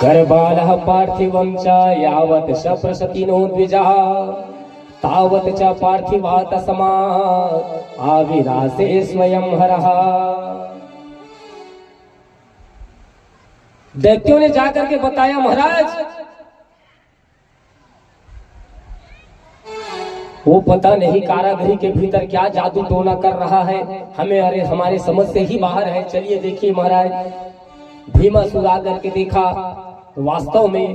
गर्भालः पार्थिवं च यावत् शप्रशतिनो द्विजः तावत् च पार्थिवा तस्मात् आविरासे स्वयं हरः। दैत्यों ने जाकर के बताया, महाराज वो पता नहीं कारागृह के भीतर क्या जादू टोना कर रहा है, हमें अरे हमारे समझ से ही बाहर है। चलिए देखिए महाराज। भीमासुर आकर के देखा तो वास्तव में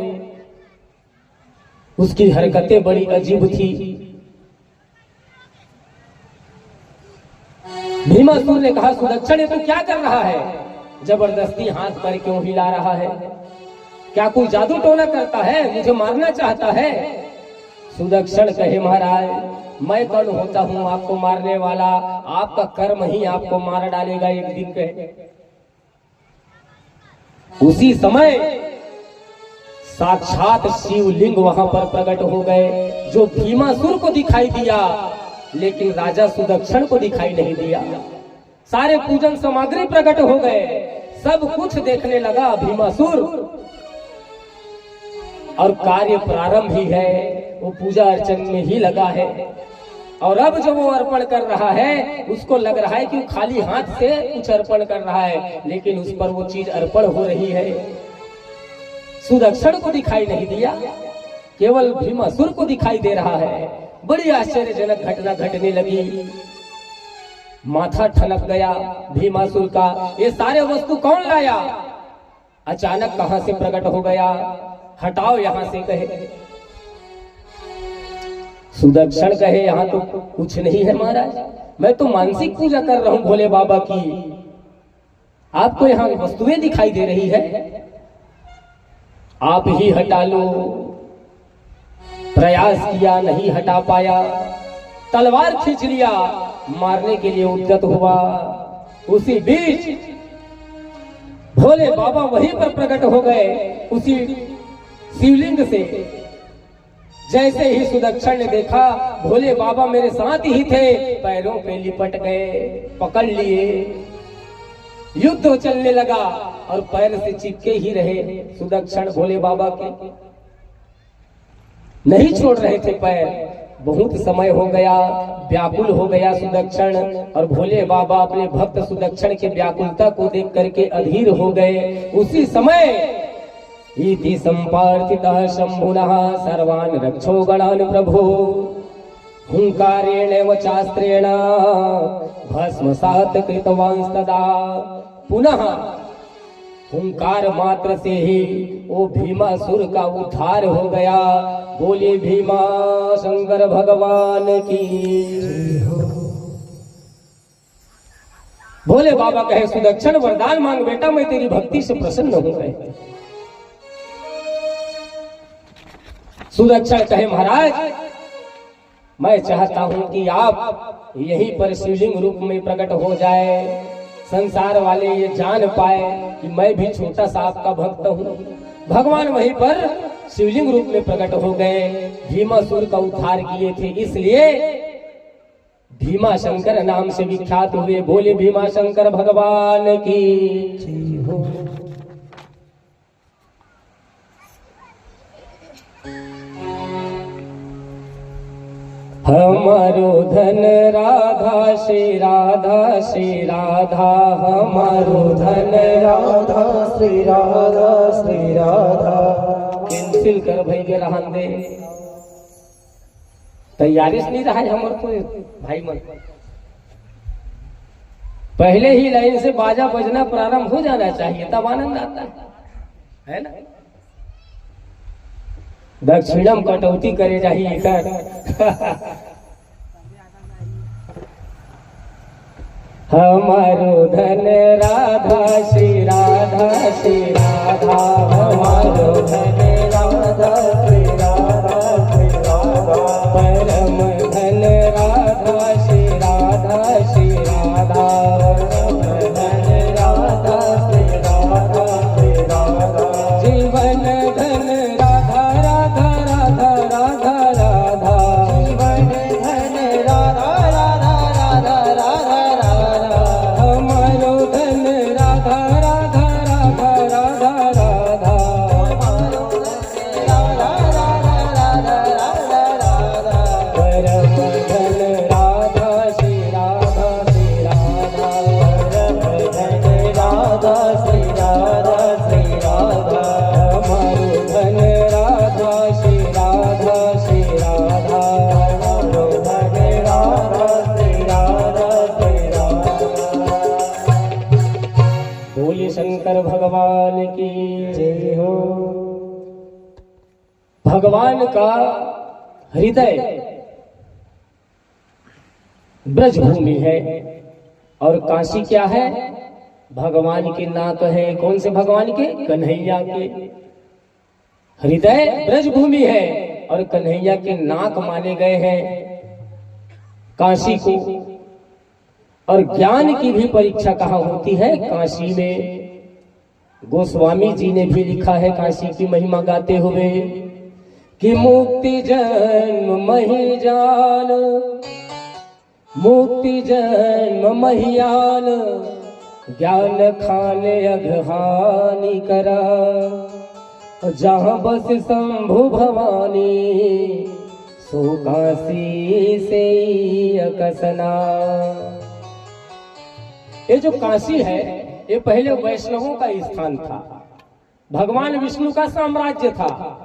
उसकी हरकतें बड़ी अजीब थी। भीमासुर ने कहा, सुदक्षिण तू क्या कर रहा है? जबरदस्ती हाथ पर क्यों हिला रहा है? क्या कोई जादू टोना करता है? मुझे मारना चाहता है? सुदक्षिण कहे, महाराज मैं कौन होता हूं आपको मारने वाला? आपका कर्म ही आपको मार डालेगा एक दिन के। उसी समय साक्षात शिवलिंग वहां पर प्रकट हो गए, जो भीमासुर को दिखाई दिया लेकिन राजा सुदक्षिण को दिखाई नहीं दिया। सारे पूजन सामग्री प्रकट हो गए, सब कुछ देखने लगा भीमासुर, और कार्य प्रारंभ ही है, वो पूजा अर्चन में ही लगा है। और अब जो वो अर्पण कर रहा है उसको लग रहा है कि खाली हाथ से कुछ अर्पण कर रहा है, लेकिन उस पर वो चीज अर्पण हो रही है। सुदक्षिण को दिखाई नहीं दिया, केवल भीमासुर को दिखाई दे रहा है। बड़ी आश्चर्यजनक घटना घटने लगी। माथा ठनक गया भीमासुर का, ये सारे वस्तु कौन लाया? अचानक कहां से प्रकट हो गया? हटाओ यहां से, कहे। सुदक्षिण कहे, यहां तो कुछ नहीं है महाराज, मैं तो मानसिक पूजा कर रहा हूं भोले बाबा की, आपको यहां वस्तुएं दिखाई दे रही है, आप ही हटा लो। प्रयास किया, नहीं हटा पाया, तलवार खींच लिया, मारने के लिए उद्यत हुआ। उसी बीच भोले बाबा वहीं पर प्रकट हो गए, उसी शिवलिंग से। जैसे ही सुदक्षिण ने देखा भोले बाबा मेरे साथ ही थे, पैरों पे लिपट गए, पकड़ लिए, युद्ध चलने लगा और पैर से चिपके ही रहे सुदक्षिण भोले बाबा के, नहीं छोड़ रहे थे पैर। बहुत समय हो गया, व्याकुल हो गया सुदक्षिण, और भोले बाबा अपने भक्त सुदक्षिण के व्याकुलता को देख करके अधीर हो गए। उसी समय इति संपार्थितः शंभुनः सर्वान् रक्षो गणान् प्रभो हुंकारेण वचास्त्रेण भस्मसात् कृतवांस्तदा। पुनः हुंकार मात्र से ही वो भीमासुर का उद्धार हो गया। बोले भीमा शंकर भगवान की। भोले बाबा कहे, सुदक्षिण वरदान मांग बेटा, मैं तेरी भक्ति से प्रसन्न हो गए। सुदक्षिण कहे, महाराज मैं चाहता हूं कि आप यहीं पर शिवलिंग रूप में प्रकट हो जाए, संसार वाले ये जान पाए कि मैं भी छोटा सा आपका भक्त हूं। भगवान वहीं पर शिवलिंग रूप में प्रकट हो गए, भीमासुर का उद्धार किए थे, इसलिए भीमा शंकर नाम से विख्यात हुए। बोले भीमा शंकर भगवान की हो। हमारो धन राधा श्री राधा श्री राधा, हमारो धन राधा श्री राधा श्री राधा। कैंसिल कर भाई के रहन दे, तैयारी से नहीं रहा है हमारे को भाई मन। पहले ही लाइन से बाजा बजना प्रारंभ हो जाना चाहिए, तब आनंद आता है ना। दक्षिणम कटौती करे जाइए कर। हमारो धन राधा श्री राधा श्री राधा, हमारो धन राधा श्री राधा श्री राधा, परम धन राधा श्री राधा श्री राधा, परम धन राधा श्री राधा श्री राधा, जीवन धन राधा राधा राधा राधा राधा, जीवन धन राधा राधा राधा राधा राधा, हमारो धन राधा बोलिए शंकर भगवान की जय हो। भगवान का हृदय ब्रजभूमि है और काशी क्या है? भगवान के नाक है। कौन से भगवान के? कन्हैया के। हृदय ब्रजभूमि है और कन्हैया के नाक माने गए हैं काशी को। और ज्ञान की भी परीक्षा कहाँ होती है? काशी में। गोस्वामी जी ने भी लिखा है काशी की महिमा गाते हुए कि मुक्ति जन्म मही जान, मुक्ति जन्म महियान, ज्ञान खाने अघहानि करा, जहाँ बस शंभु भवानी, सो काशी से अकसना। ये जो काशी है ये पहले वैष्णवों का स्थान था, भगवान विष्णु का साम्राज्य था,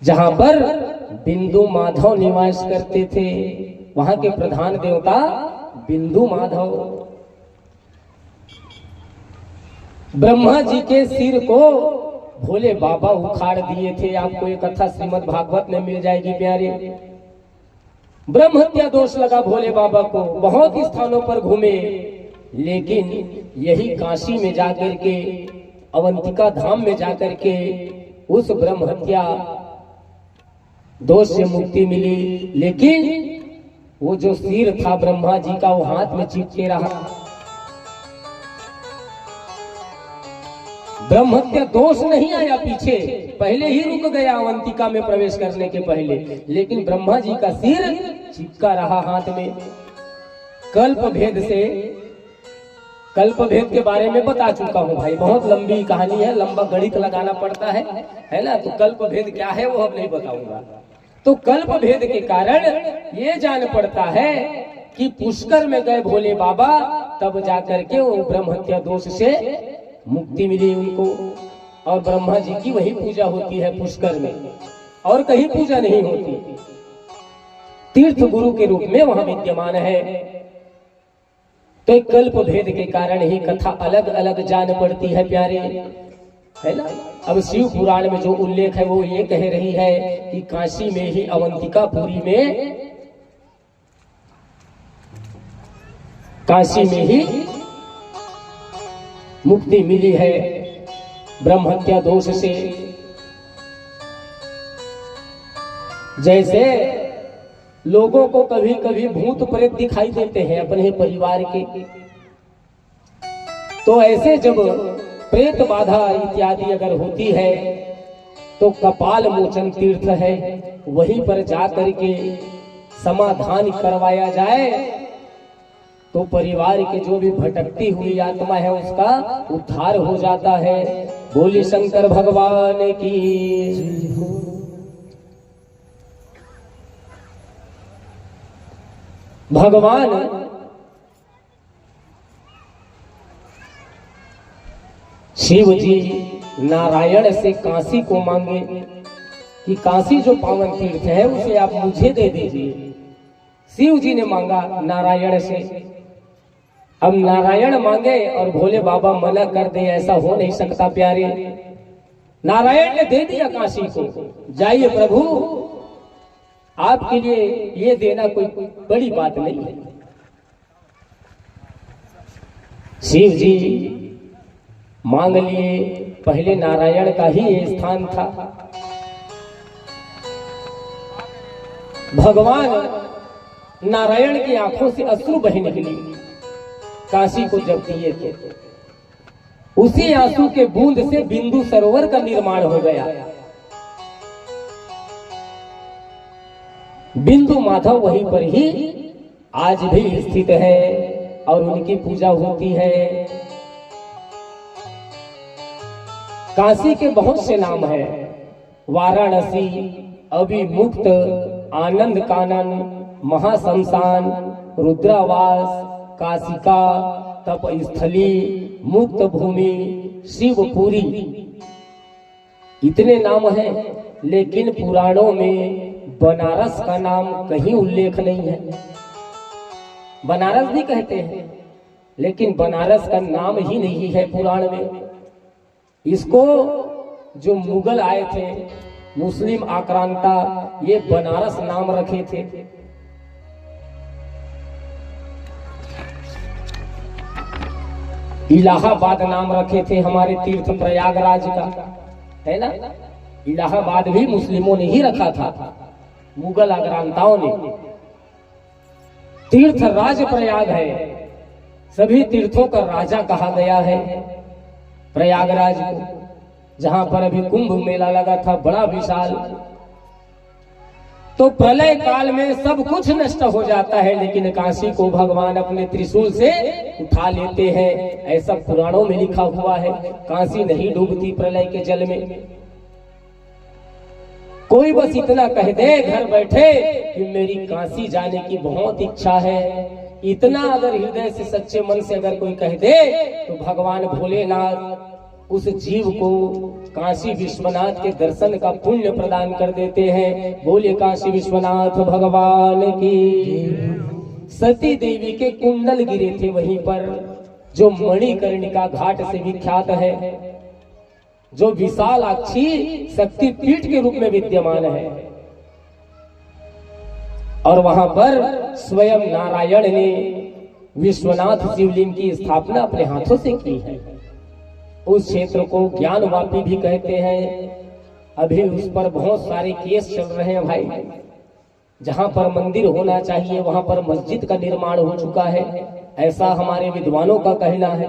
जहां पर बिंदु माधव निवास करते थे। वहां के प्रधान देवता बिंदु माधव। ब्रह्मा जी के सिर को भोले बाबा उखाड़ दिए थे। आपको एक कथा श्रीमद् भागवत में मिल जाएगी प्यारे। ब्रह्म हत्या दोष लगा भोले बाबा को। बहुत स्थानों पर घूमे, लेकिन यही काशी में जाकर के, अवंतिका धाम में जाकर के उस ब्रह्म हत्या दोष से मुक्ति मिली। लेकिन वो जो सिर था ब्रह्मा जी का, वो हाथ में चिपके रहा। ब्रह्म हत्या दोष नहीं आया पीछे, पहले ही रुक गया अवंतिका में प्रवेश करने के पहले, लेकिन ब्रह्मा जी का सिर चिपका रहा हाथ में। कल्प भेद से, कल्प भेद के बारे में बता चुका हूं भाई, बहुत लंबी कहानी है, लंबा गणित लगाना पड़ता है ना। तो कल्प भेद क्या है वो अब नहीं बताऊंगा। तो कल्प भेद के कारण ये जान पड़ता है कि पुष्कर में गए भोले बाबा, तब जाकर के वो ब्रह्म हत्या दोष से मुक्ति मिली उनको। और ब्रह्मा जी की वही पूजा होती है पुष्कर में, और कहीं पूजा नहीं होती। तीर्थ गुरु के रूप में वहां विद्यमान है। तो एक कल्प भेद के कारण ही कथा अलग अलग जान पड़ती है प्यारे, है ना। अब शिव पुराण में जो उल्लेख है वो ये कह रही है कि काशी में ही, अवंतिकापुरी में, काशी में ही मुक्ति मिली है ब्रह्म हत्या दोष से। जैसे लोगों को कभी कभी भूत प्रेत दिखाई देते हैं अपने परिवार के, तो ऐसे जब प्रेत बाधा इत्यादि अगर होती है तो कपाल मोचन तीर्थ है, वहीं पर जाकर के समाधान करवाया जाए तो परिवार के जो भी भटकती हुई आत्मा है उसका उद्धार हो जाता है। बोली शंकर भगवान की। भगवान शिव जी नारायण से काशी को मांगे कि काशी जो पावन तीर्थ है उसे आप मुझे दे दीजिए। शिव जी ने मांगा नारायण से। अब नारायण मांगे और भोले बाबा मना कर दे, ऐसा हो नहीं सकता प्यारे। नारायण ने दे दिया काशी को। जाइए प्रभु, आपके लिए ये देना कोई बड़ी बात नहीं है। शिव जी मांग लिए। पहले नारायण का ही ये स्थान था। भगवान नारायण की आंखों से अश्रु बह निकली काशी को जब दिए थे। उसी आंसू के बूंद से बिंदु सरोवर का निर्माण हो गया। बिंदु माधव वहीं पर ही आज भी स्थित है और उनकी पूजा होती है। काशी के बहुत से नाम हैं। वाराणसी, अभिमुक्त, आनंद कानन, महाशमशान, रुद्रावास, काशिका, तपस्थली, मुक्त भूमि, शिवपुरी, इतने नाम हैं। लेकिन पुराणों में बनारस का नाम कहीं उल्लेख नहीं है। बनारस भी कहते हैं लेकिन बनारस का नाम ही नहीं है पुराण में। इसको जो मुगल आए थे, मुस्लिम आक्रांता, ये बनारस नाम रखे थे। इलाहाबाद नाम रखे थे हमारे तीर्थ प्रयागराज का, है ना। इलाहाबाद भी मुस्लिमों ने ही रखा था, मुगल आक्रांताओं ने। तीर्थ राज प्रयाग है, सभी तीर्थों का राजा कहा गया है प्रयागराज को, जहां पर अभी कुंभ मेला लगा था बड़ा विशाल। तो प्रलय काल में सब कुछ नष्ट हो जाता है, लेकिन काशी को भगवान अपने त्रिशूल से उठा लेते हैं, ऐसा पुराणों में लिखा हुआ है। काशी नहीं डूबती प्रलय के जल में। कोई बस इतना कह दे घर बैठे कि मेरी काशी जाने की बहुत इच्छा है, इतना अगर हृदय से सच्चे मन से अगर कोई कह दे, तो भगवान भोलेनाथ उस जीव को काशी विश्वनाथ के दर्शन का पुण्य प्रदान कर देते हैं। बोले काशी विश्वनाथ भगवान की। सती देवी के कुंडल गिरे थे वहीं पर, जो मणिकर्णिका घाट से विख्यात है, जो विशालाक्षी शक्तिपीठ के रूप में विद्यमान है। और वहां पर स्वयं नारायण ने विश्वनाथ शिवलिंग की स्थापना अपने हाथों से की है। उस क्षेत्र को ज्ञानवापी भी कहते हैं। अभी उस पर बहुत सारे केस चल रहे हैं भाई। जहां पर मंदिर होना चाहिए वहां पर मस्जिद का निर्माण हो चुका है, ऐसा हमारे विद्वानों का कहना है।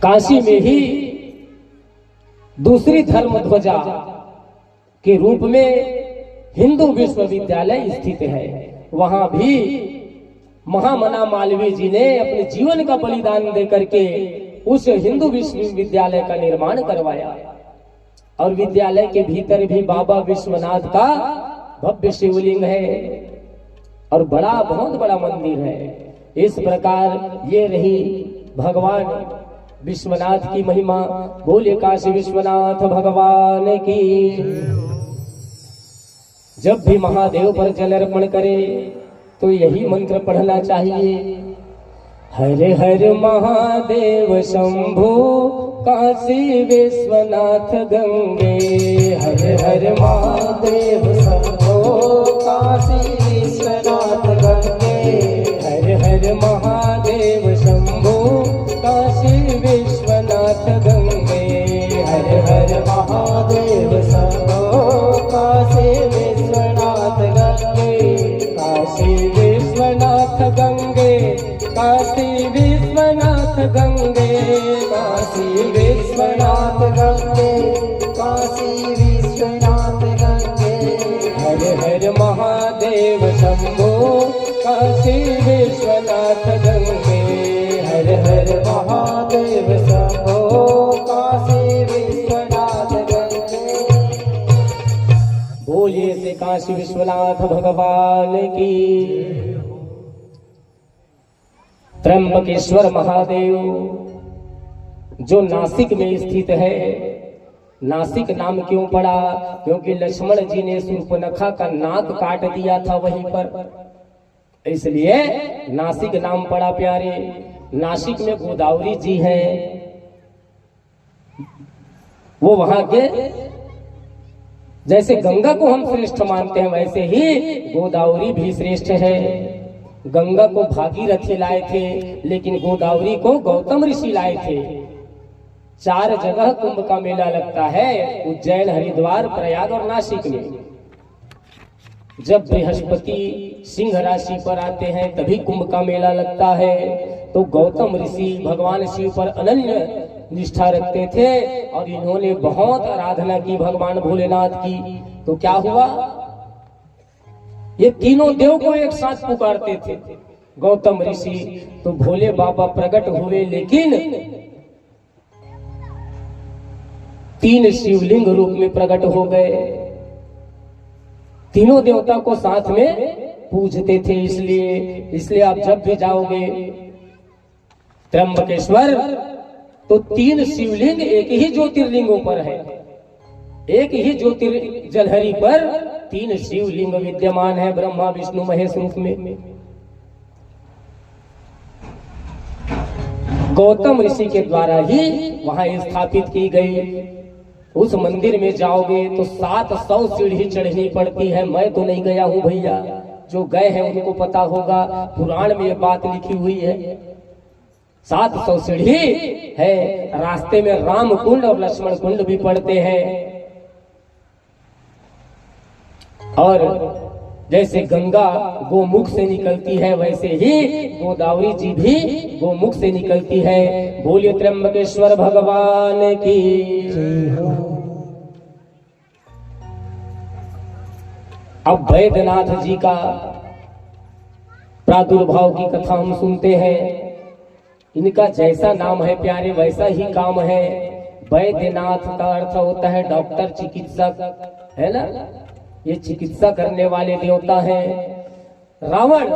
काशी में ही दूसरी धर्म ध्वजा के रूप में हिंदू विश्वविद्यालय स्थित है। वहां भी महामना मालवीय जी ने अपने जीवन का बलिदान देकर के उस हिंदू विश्वविद्यालय का निर्माण करवाया। और विद्यालय के भीतर भी बाबा विश्वनाथ का भव्य शिवलिंग है और बहुत बड़ा मंदिर है। इस प्रकार ये रही भगवान विश्वनाथ की महिमा। बोले काशी विश्वनाथ भगवान की। जब भी महादेव पर जल अर्पण करे तो यही मंत्र पढ़ना चाहिए। हर हर महादेव शंभो काशी विश्वनाथ गंगे। हर हर महादेव शंभो काशी विश्वनाथ गंगे। हर हर महादेव शंभो काशी विश्वनाथ गंगे। हर हर महादेव शंभो काशी विश्वनाथ गंगे। काशी विश्वनाथ गंगे, काशी विश्वनाथ गंगे। काशी विश्वनाथ गंगे, काशी विश्वनाथ गंगे। हर हर महादेव शंभो काशी विश्वनाथ गंगे। हर हर महादेव शंभो काशी विश्वनाथ गंगे। बोलिए से काशी विश्वनाथ भगवान की। त्र्यंबकेश्वर महादेव जो नासिक में स्थित है। नासिक नाम क्यों पड़ा? क्योंकि लक्ष्मण जी ने शूर्पणखा का नाक काट दिया था वहीं पर, इसलिए नासिक नाम पड़ा प्यारे। नासिक में गोदावरी जी हैं, वो वहां के जैसे गंगा को हम श्रेष्ठ मानते हैं वैसे ही गोदावरी भी श्रेष्ठ है। गंगा को भागीरथी लाए थे, लेकिन गोदावरी को गौतम ऋषि लाए थे। 4 जगह कुंभ का मेला लगता है, उज्जैन, हरिद्वार, प्रयाग और नासिक में। जब बृहस्पति सिंह राशि पर आते हैं तभी कुंभ का मेला लगता है। तो गौतम ऋषि भगवान शिव पर अनन्य निष्ठा रखते थे और इन्होंने बहुत आराधना की भगवान भोलेनाथ की। तो क्या हुआ, ये तीनों देव को एक साथ पुकारते थे गौतम ऋषि। तो भोले बाबा प्रकट हुए, लेकिन 3 शिवलिंग रूप में प्रकट हो गए। तीनों देवता को साथ में पूजते थे। इसलिए आप जब भी जाओगे त्र्यंबकेश्वर तो 3 शिवलिंग एक ही ज्योतिर्लिंगों पर है। एक ही ज्योतिर्जलहरी पर 3 शिवलिंग विद्यमान है ब्रह्मा विष्णु महेश रूप में। गौतम ऋषि के द्वारा ही वहां स्थापित की गई। उस मंदिर में जाओगे तो 700 सीढ़ी चढ़नी पड़ती है। मैं तो नहीं गया हूं भैया, जो गए हैं उनको पता होगा, पुराण में ये बात लिखी हुई है। 700 सीढ़ी है। रास्ते में राम कुंड और लक्ष्मण कुंड भी पड़ते हैं। और जैसे गंगा गोमुख से निकलती है, वैसे ही गोदावरी जी भी गोमुख से निकलती है। बोलिए त्र्यंबकेश्वर भगवान की। अब वैद्यनाथ जी का प्रादुर्भाव की कथा हम सुनते हैं। इनका जैसा नाम है प्यारे, वैसा ही काम है। वैद्यनाथ का अर्थ होता है डॉक्टर, चिकित्सक, है ना। ये चिकित्सा करने वाले देवता हैं। रावण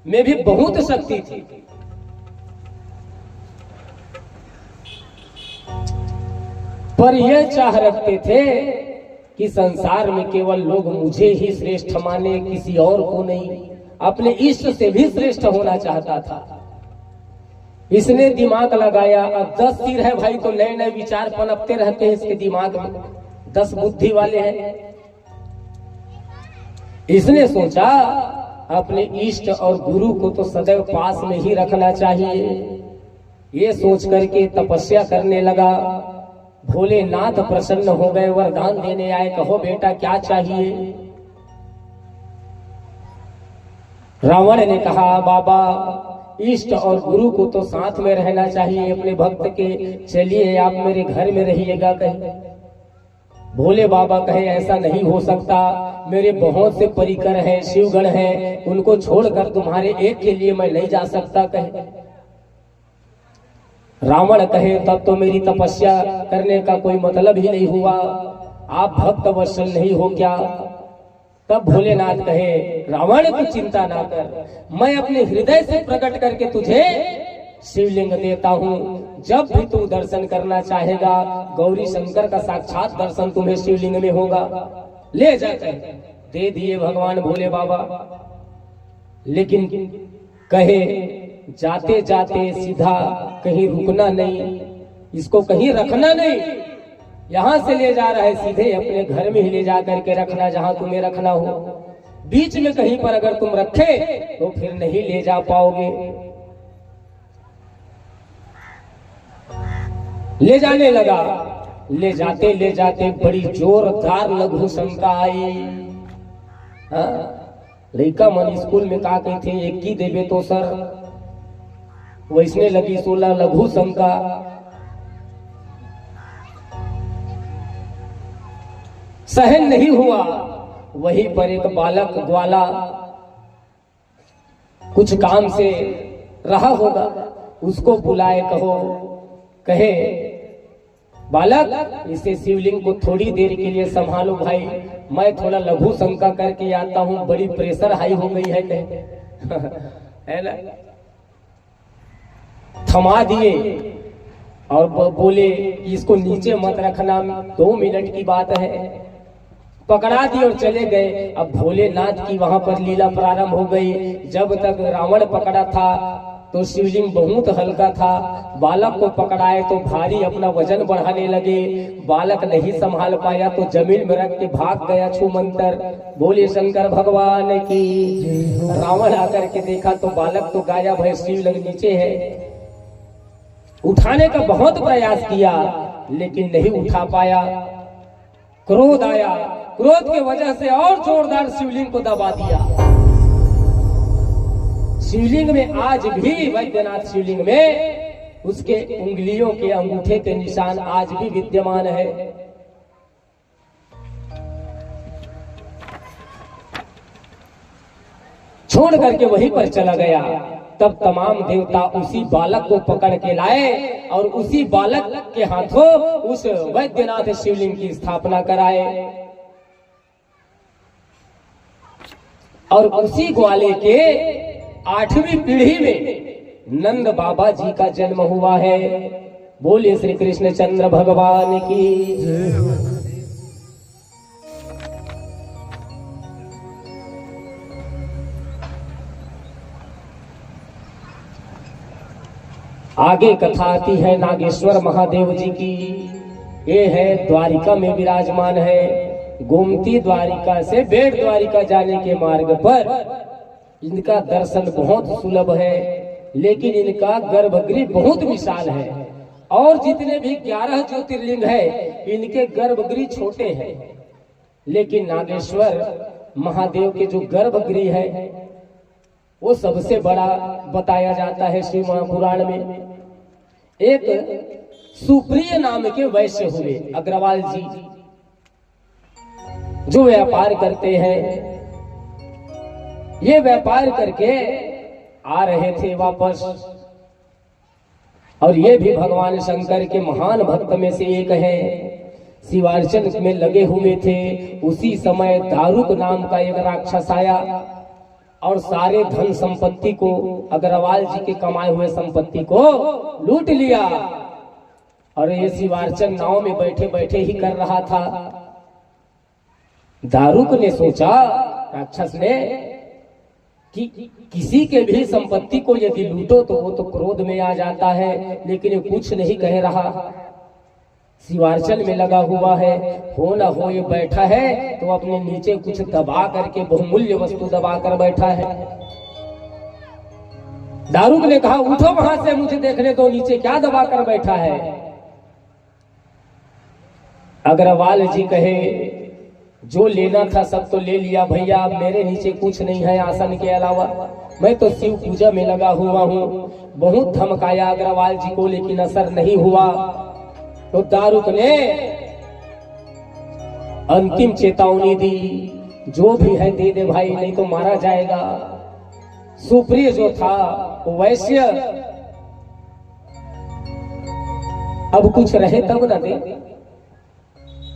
में भी बहुत शक्ति थी। पर यह चाह रखते थे कि संसार में केवल लोग मुझे ही श्रेष्ठ माने, किसी और को नहीं। अपने इष्ट से भी श्रेष्ठ होना चाहता था। इसने दिमाग लगाया। अब 10 सिर है भाई, तो नए नए विचार पनपते रहते हैं इसके दिमाग में। 10 बुद्धि वाले हैं। इसने सोचा अपने इष्ट और गुरु को तो सदैव पास में ही रखना चाहिए। ये सोच करके तपस्या करने लगा। भोलेनाथ प्रसन्न हो गए, वरदान देने आए। कहो बेटा क्या चाहिए। रावण ने कहा बाबा, इष्ट और गुरु को तो साथ में रहना चाहिए अपने भक्त के। चलिए आप मेरे घर में रहिएगा कहीं। भोले बाबा कहे ऐसा नहीं हो सकता, मेरे बहुत से परिकर हैं, शिवगण हैं, उनको छोड़कर तुम्हारे एक के लिए मैं नहीं जा सकता कहे। रावण कहे तब तो मेरी तपस्या करने का कोई मतलब ही नहीं हुआ, आप भक्त वत्सल नहीं हो क्या। तब भोलेनाथ कहे रावण तू चिंता ना कर, मैं अपने हृदय से प्रकट करके तुझे शिवलिंग देता हूँ। जब भी तू दर्शन करना चाहेगा, गौरी शंकर का साक्षात दर्शन तुम्हें शिवलिंग में होगा। ले जाकर दे दिए भगवान भोले बाबा। लेकिन कहे जाते जाते सीधा कहीं रुकना नहीं, इसको कहीं रखना नहीं। यहाँ से ले जा रहा है सीधे अपने घर में ही ले जा करके रखना, जहाँ तुम्हें रखना हो। बीच में कहीं पर अगर तुम रखे तो फिर नहीं ले जा पाओगे। ले जाने लगा। ले जाते बड़ी जोरदार लघु शंका आई। लड़का मन स्कूल में का कहते हैं 21 देवे तो सर, वैसने लगी 16 लघु शंका। सहन नहीं हुआ। वहीं पर एक बालक ग्वाला कुछ काम से रहा होगा, उसको बुलाए। कहे बालक इसे शिवलिंग को थोड़ी देर के लिए संभालो भाई, मैं थोड़ा लघु शंका करके आता हूँ, बड़ी प्रेशर हाई हो गई है कहे। है ना। थमा दिए और बोले इसको नीचे मत रखना, 2 मिनट की बात है। पकड़ा दिए और चले गए। अब भोलेनाथ की वहां पर लीला प्रारंभ हो गई। जब तक रावण पकड़ा था तो शिवलिंग बहुत हल्का था, बालक को पकड़ाए तो भारी अपना वजन बढ़ाने लगे। बालक नहीं संभाल पाया तो जमीन में रख के भाग गया छूमंतर। बोले शंकर भगवान की। रावण आकर के देखा तो बालक तो गायब है, शिवलिंग नीचे है। उठाने का बहुत प्रयास किया लेकिन नहीं उठा पाया। क्रोध आया, क्रोध की वजह से और जोरदार शिवलिंग को दबा दिया। शिवलिंग में आज भी, वैद्यनाथ शिवलिंग में उसके उंगलियों के अंगूठे के निशान आज भी विद्यमान है। छोड़ करके वहीं पर चला गया। तब तमाम देवता उसी बालक को पकड़ के लाए और उसी बालक के हाथों उस वैद्यनाथ शिवलिंग की स्थापना कराए। और उसी ग्वाले के 8वीं पीढ़ी में नंद बाबा जी का जन्म हुआ है। बोलिए श्री कृष्ण चंद्र भगवान की। आगे कथा आती है नागेश्वर महादेव जी की। ये है द्वारिका में विराजमान है। गोमती द्वारिका से बेट द्वारिका जाने के मार्ग पर इनका दर्शन बहुत सुलभ है, लेकिन इनका गर्भगृह बहुत विशाल है। और जितने भी 11 ज्योतिर्लिंग है इनके गर्भगृह छोटे हैं, लेकिन नागेश्वर महादेव के जो गर्भगृह है वो सबसे बड़ा बताया जाता है श्री महापुराण में। एक सुप्रिय नाम के वैश्य हुए अग्रवाल जी, जो व्यापार करते हैं। ये व्यापार करके आ रहे थे वापस, और ये भी भगवान शंकर के महान भक्त में से एक है। शिवार्चन में लगे हुए थे। उसी समय दारुक नाम का एक राक्षस आया और सारे धन संपत्ति को, अग्रवाल जी के कमाए हुए संपत्ति को लूट लिया। और ये शिवार्चन नाव में बैठे बैठे ही कर रहा था। दारुक ने सोचा, राक्षस ने, कि किसी के भी संपत्ति को यदि लूटो तो वो तो क्रोध में आ जाता है, लेकिन ये कुछ नहीं कह रहा। शिवार्चन में लगा हुआ है, हो ना हो ये बैठा है तो अपने नीचे कुछ दबा करके, बहुमूल्य वस्तु दबा कर बैठा है। दारुक ने कहा, उठो वहां से, मुझे देखने दो नीचे क्या दबा कर बैठा है। अग्रवाल जी कहे, जो लेना था सब तो ले लिया भैया, अब मेरे नीचे कुछ नहीं है आसन के अलावा। मैं तो शिव पूजा में लगा हुआ हूँ। बहुत धमकाया अग्रवाल जी को, लेकिन असर नहीं हुआ। तो दारुक ने अंतिम चेतावनी दी, जो भी है दे दे भाई, नहीं तो मारा जाएगा। सुप्रिय जो था वो वैश्य, अब कुछ रहे तब न दे,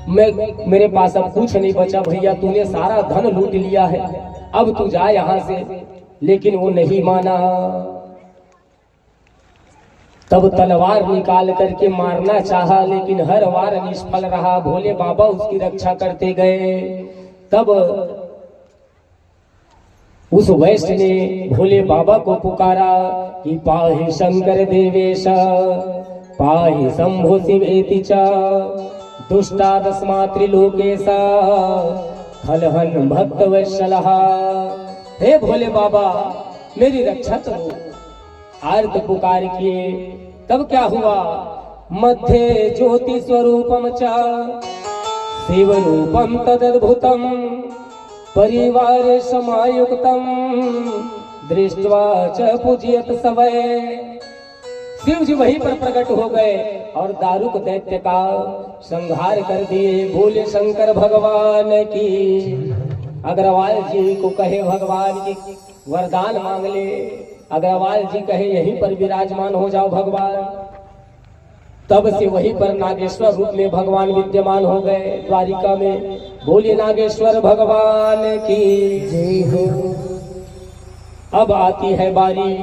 मेरे पास अब कुछ नहीं बचा भैया, तूने सारा धन लूट लिया है, अब तू जा यहां से। लेकिन वो नहीं माना। तब तलवार निकाल करके मारना चाहा, लेकिन हर बार निष्फल रहा। भोले बाबा उसकी रक्षा करते गए। तब उस वैश्य ने भोले बाबा को पुकारा कि पाहि शंकर देवेश, पाहि शंभो शिवेति च, दुष्टा दस्मा त्रिलोकेशा, खलहन भक्त वैश्यलः। हे भोले बाबा, मेरी रक्षा करो। आर्त पुकार किए। तब क्या हुआ? मध्य ज्योति स्वरूपम च शिव रूपम तदद्भुतम, परिवार समायुक्तम, दृष्ट्वा च पूजयत सवै। शिव जी वहीं पर प्रकट हो गए और दारुक दैत्य का संहार कर दिए। भोले शंकर भगवान की। अग्रवाल जी को कहे भगवान की वरदान मांग ले। अग्रवाल जी कहे यहीं पर विराजमान हो जाओ भगवान। तब से वहीं पर नागेश्वर रूप में भगवान विद्यमान हो गए द्वारिका में। बोले नागेश्वर भगवान की जय हो। अब आती है बारी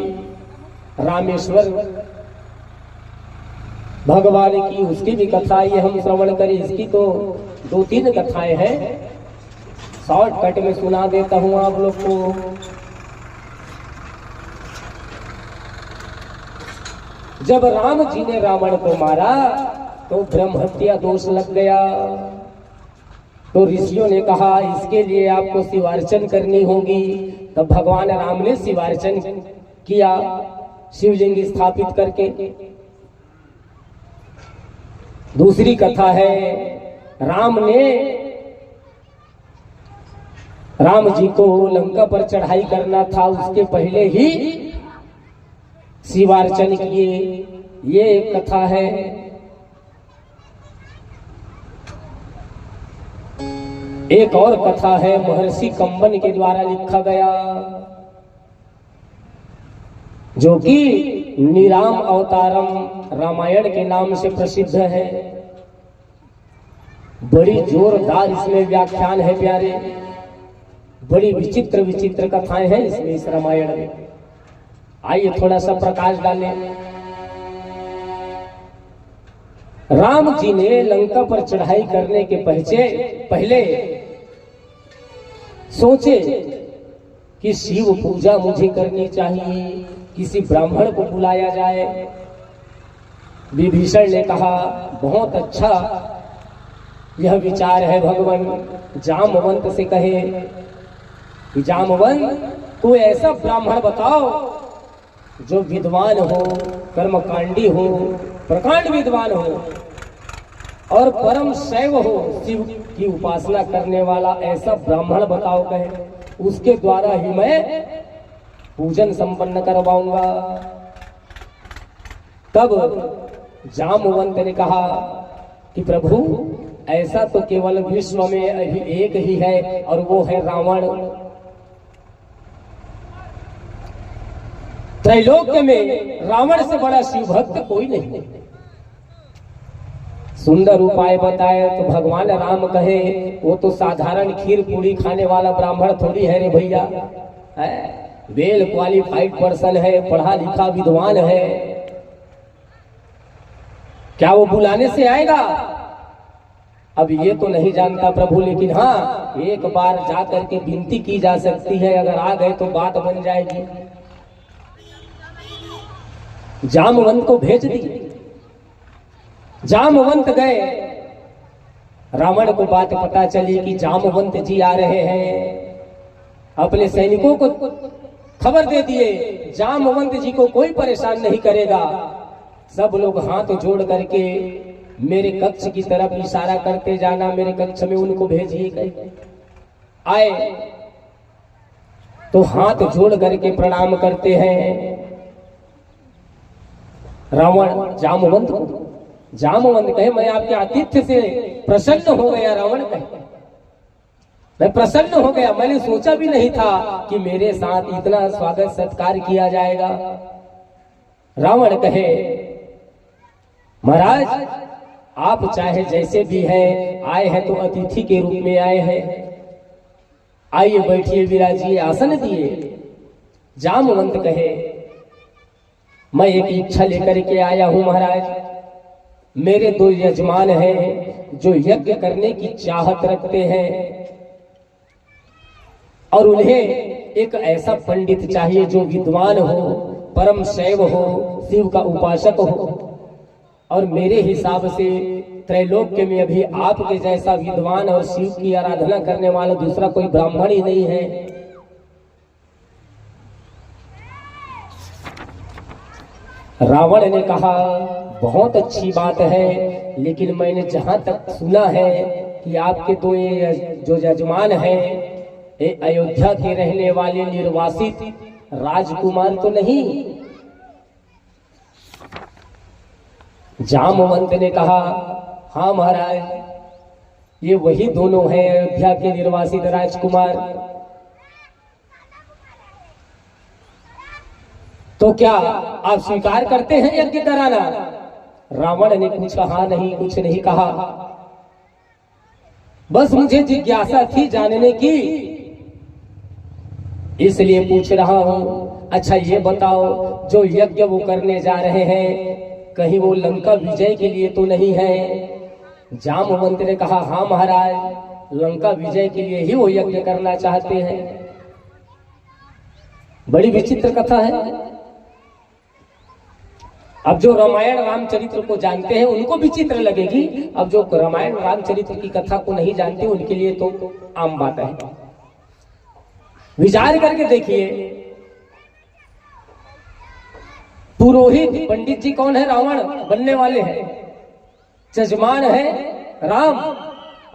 रामेश्वर भगवान की। उसकी भी कथा ये हम श्रवण करें। इसकी तो 2-3 कथाएं हैं, शॉर्टकट में सुना देता हूं आप लोग को। जब राम जी ने रावण को मारा तो ब्रह्म हत्या दोष लग गया। तो ऋषियों ने कहा इसके लिए आपको शिवार्चन करनी होगी। तब भगवान राम ने शिवार्चन किया, शिवलिंग स्थापित करके। दूसरी कथा है, राम जी को लंका पर चढ़ाई करना था, उसके पहले ही शिवार्चन किए। ये एक कथा है। एक और कथा है, महर्षि कंबन के द्वारा लिखा गया, जो कि निराम अवतारम रामायण के नाम से प्रसिद्ध है। बड़ी जोरदार इसमें व्याख्यान है प्यारे। बड़ी विचित्र विचित्र कथाएं हैं इसमें, इस रामायण में। आइए थोड़ा सा प्रकाश डालें। राम जी ने लंका पर चढ़ाई करने के पहले सोचे कि शिव पूजा मुझे करनी चाहिए, किसी ब्राह्मण को बुलाया जाए। विभीषण ने कहा, बहुत अच्छा यह विचार है भगवान। जामवंत से कहे कि जामवंत कोई ऐसा ब्राह्मण बताओ जो विद्वान हो, कर्मकांडी हो, प्रकांड विद्वान हो और परम शैव हो, शिव की उपासना करने वाला ऐसा ब्राह्मण बताओ कहे, उसके द्वारा ही मैं पूजन संपन्न करवाऊंगा। तब जामवंत ने कहा कि प्रभु ऐसा तो केवल विश्व में अभी एक ही है और वो है रावण। त्रैलोक्य में रावण से बड़ा शिव भक्त कोई नहीं। सुंदर उपाय बताए तो भगवान राम कहे, वो तो साधारण खीर पूरी खाने वाला ब्राह्मण थोड़ी है रे भैया, वेल क्वालिफाइड पर्सन है, पढ़ा लिखा विद्वान है, क्या वो बुलाने से आएगा? अब ये तो नहीं जानता प्रभु, लेकिन हाँ एक बार जाकर के विनती की जा सकती है, अगर आ गए तो बात बन जाएगी। जामवंत को भेज दी। जामवंत गए, रावण को बात पता चली कि जामवंत जी आ रहे हैं। अपने सैनिकों को खबर दे दिए, जामवंत जी को कोई परेशान नहीं करेगा। सब लोग हाथ जोड़ करके मेरे कक्ष की तरफ इशारा करते जाना, मेरे कक्ष में उनको भेजिए। आए तो हाथ जोड़ करके प्रणाम करते हैं रावण जामवंत को। जामवंत कहे, मैं आपके आतिथ्य से प्रसन्न हो गया। रावण कहे, मैं प्रसन्न हो गया, मैंने सोचा भी नहीं था कि मेरे साथ इतना स्वागत सत्कार किया जाएगा। रावण कहे, महाराज आप चाहे जैसे भी हैं, आए हैं तो अतिथि के रूप में आए हैं, आइए बैठिए, विराजिए, आसन दिए। जामवंत कहे, मैं एक इच्छा लेकर के आया हूं महाराज। मेरे दो यजमान हैं जो यज्ञ करने की चाहत रखते हैं और उन्हें एक ऐसा पंडित चाहिए जो विद्वान हो, परम शैव हो, शिव का उपासक हो। और मेरे हिसाब से त्रैलोक्य में अभी आपके जैसा विद्वान और शिव की आराधना करने वाला दूसरा कोई ब्राह्मण ही नहीं है। रावण ने कहा, बहुत अच्छी बात है, लेकिन मैंने जहां तक सुना है कि आपके दो ये जो यजमान हैं, ये अयोध्या के रहने वाले निर्वासित राजकुमार तो नहीं? जामवंत ने कहा, हाँ महाराज, ये वही दोनों हैं, अयोध्या के निर्वासित राजकुमार। तो क्या आप स्वीकार करते हैं यज्ञ कराना? रावण ने कुछ कहा नहीं, कुछ नहीं कहा, बस मुझे जिज्ञासा थी जानने की, इसलिए पूछ रहा हूं। अच्छा ये बताओ, जो यज्ञ वो करने जा रहे हैं, कहीं वो लंका विजय के लिए तो नहीं है? जामवंत ने कहा, हाँ महाराज, लंका विजय के लिए ही वो यज्ञ करना चाहते हैं। बड़ी विचित्र कथा है। अब जो रामायण रामचरित्र को जानते हैं उनको विचित्र लगेगी, अब जो रामायण रामचरित्र की कथा को नहीं जानते उनके लिए तो आम बात है। विचार करके देखिए, पुरोहित पंडित जी कौन है? रावण बनने वाले हैं। जजमान है राम,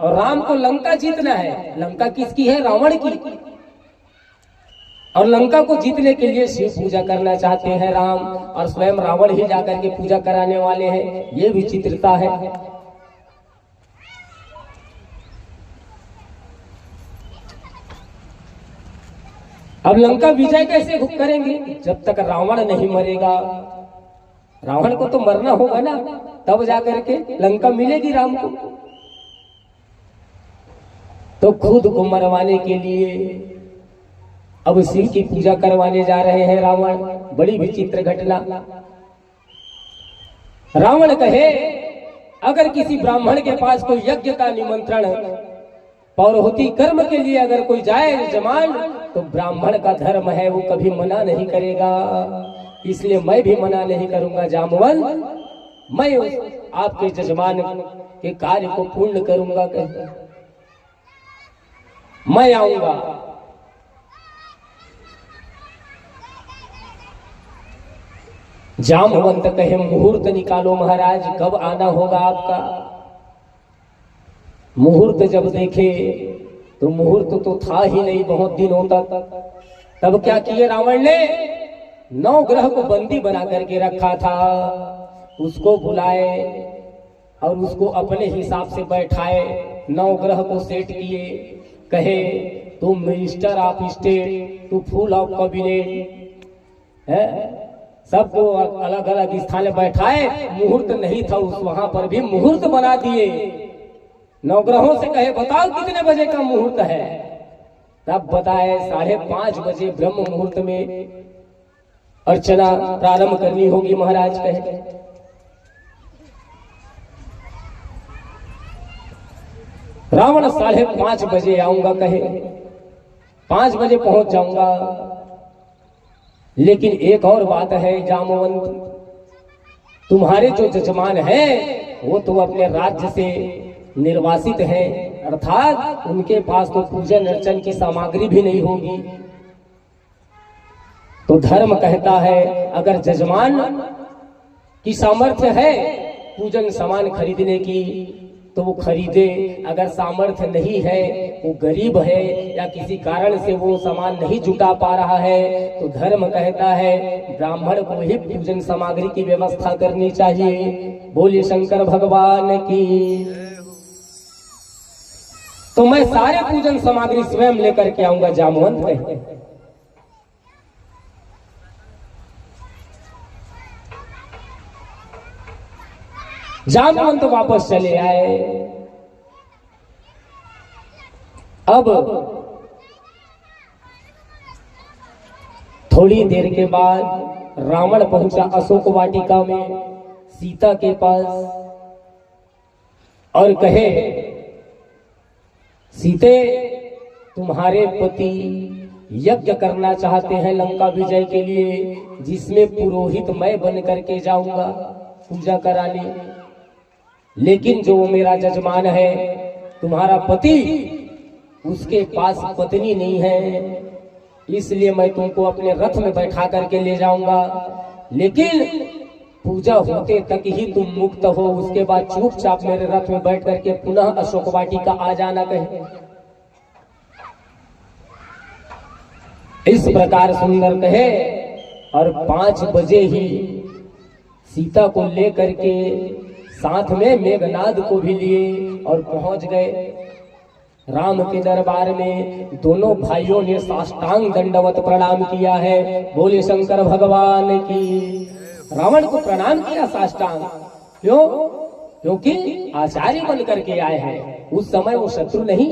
और राम को लंका जीतना है। लंका किसकी है? रावण की। और लंका को जीतने के लिए शिव पूजा करना चाहते हैं राम, और स्वयं रावण ही जाकर के पूजा कराने वाले हैं। ये विचित्रता है। अब लंका विजय कैसे करेंगे जब तक रावण नहीं मरेगा? रावण को तो मरना होगा ना, तब जाकर के लंका मिलेगी राम को। तो खुद को मरवाने के लिए अब शिव की पूजा करवाने जा रहे हैं रावण। बड़ी विचित्र घटना। रावण कहे, अगर किसी ब्राह्मण के पास कोई यज्ञ का निमंत्रण, पौरोहिती कर्म के लिए अगर कोई जाए यजमान, तो ब्राह्मण का धर्म है, वो कभी मना नहीं करेगा। इसलिए मैं भी मना नहीं करूंगा जामवंत। मैं आपके जजमान के कार्य को पूर्ण करूंगा, कहे मैं आऊंगा। जामवंत कहे मुहूर्त निकालो महाराज, कब आना होगा आपका। मुहूर्त जब देखे तो मुहूर्त तो था ही नहीं बहुत दिनों तक। तब क्या किए रावण ने, 9 ग्रह को बंदी बना करके रखा था, उसको बुलाए और उसको अपने हिसाब से बैठाए, 9 ग्रह को सेट किए। कहे तुम मिनिस्टर ऑफ स्टेट, तू फुल ऑफ कैबिनेट है, सबको अलग अलग स्थान बैठाए। मुहूर्त नहीं था उस, वहां पर भी मुहूर्त बना दिए। 9 ग्रहों से कहे बताओ कितने बजे का मुहूर्त है। तब बताए 5:30 बजे ब्रह्म मुहूर्त में अर्चना प्रारंभ करनी होगी महाराज। कहे रावण 5:30 बजे आऊंगा, कहे 5 बजे पहुंच जाऊंगा। लेकिन एक और बात है जामवंत, तुम्हारे जो जजमान है वो तो अपने राज्य से निर्वासित है, अर्थात उनके पास तो पूजन अर्चन की सामग्री भी नहीं होगी। तो धर्म कहता है अगर जजमान की सामर्थ्य है पूजन सामान खरीदने की तो वो खरीदे, अगर सामर्थ्य नहीं है, वो गरीब है या किसी कारण से वो सामान नहीं जुटा पा रहा है, तो धर्म कहता है ब्राह्मण को ही पूजन सामग्री की व्यवस्था करनी चाहिए। बोलिए शंकर भगवान की। तो मैं सारे पूजन सामग्री स्वयं लेकर के आऊंगा जामवंत है। जामवंत वापस चले आए। अब थोड़ी देर के बाद रावण पहुंचा अशोक वाटिका में सीता के पास और कहे सीते तुम्हारे पति यज्ञ करना चाहते हैं लंका विजय के लिए, जिसमें पुरोहित मैं बन करके जाऊंगा पूजा कराने। लेकिन जो मेरा जजमान है तुम्हारा पति, उसके पास पत्नी नहीं है, इसलिए मैं तुमको अपने रथ में बैठा करके ले जाऊंगा। लेकिन पूजा होते तक ही तुम मुक्त हो, उसके बाद चुपचाप मेरे रथ में बैठ करके पुनः अशोक वाटिका आ जाना। कहे इस प्रकार सुंदर कहे और 5 बजे ही सीता को लेकर के साथ में मेघनाद को भी लिए और पहुंच गए राम के दरबार में। दोनों भाइयों ने साष्टांग दंडवत प्रणाम किया है। बोले शंकर भगवान की। रावण को प्रणाम किया साष्टांग, क्यों? क्योंकि आचार्य बन करके आए हैं, उस समय वो शत्रु नहीं।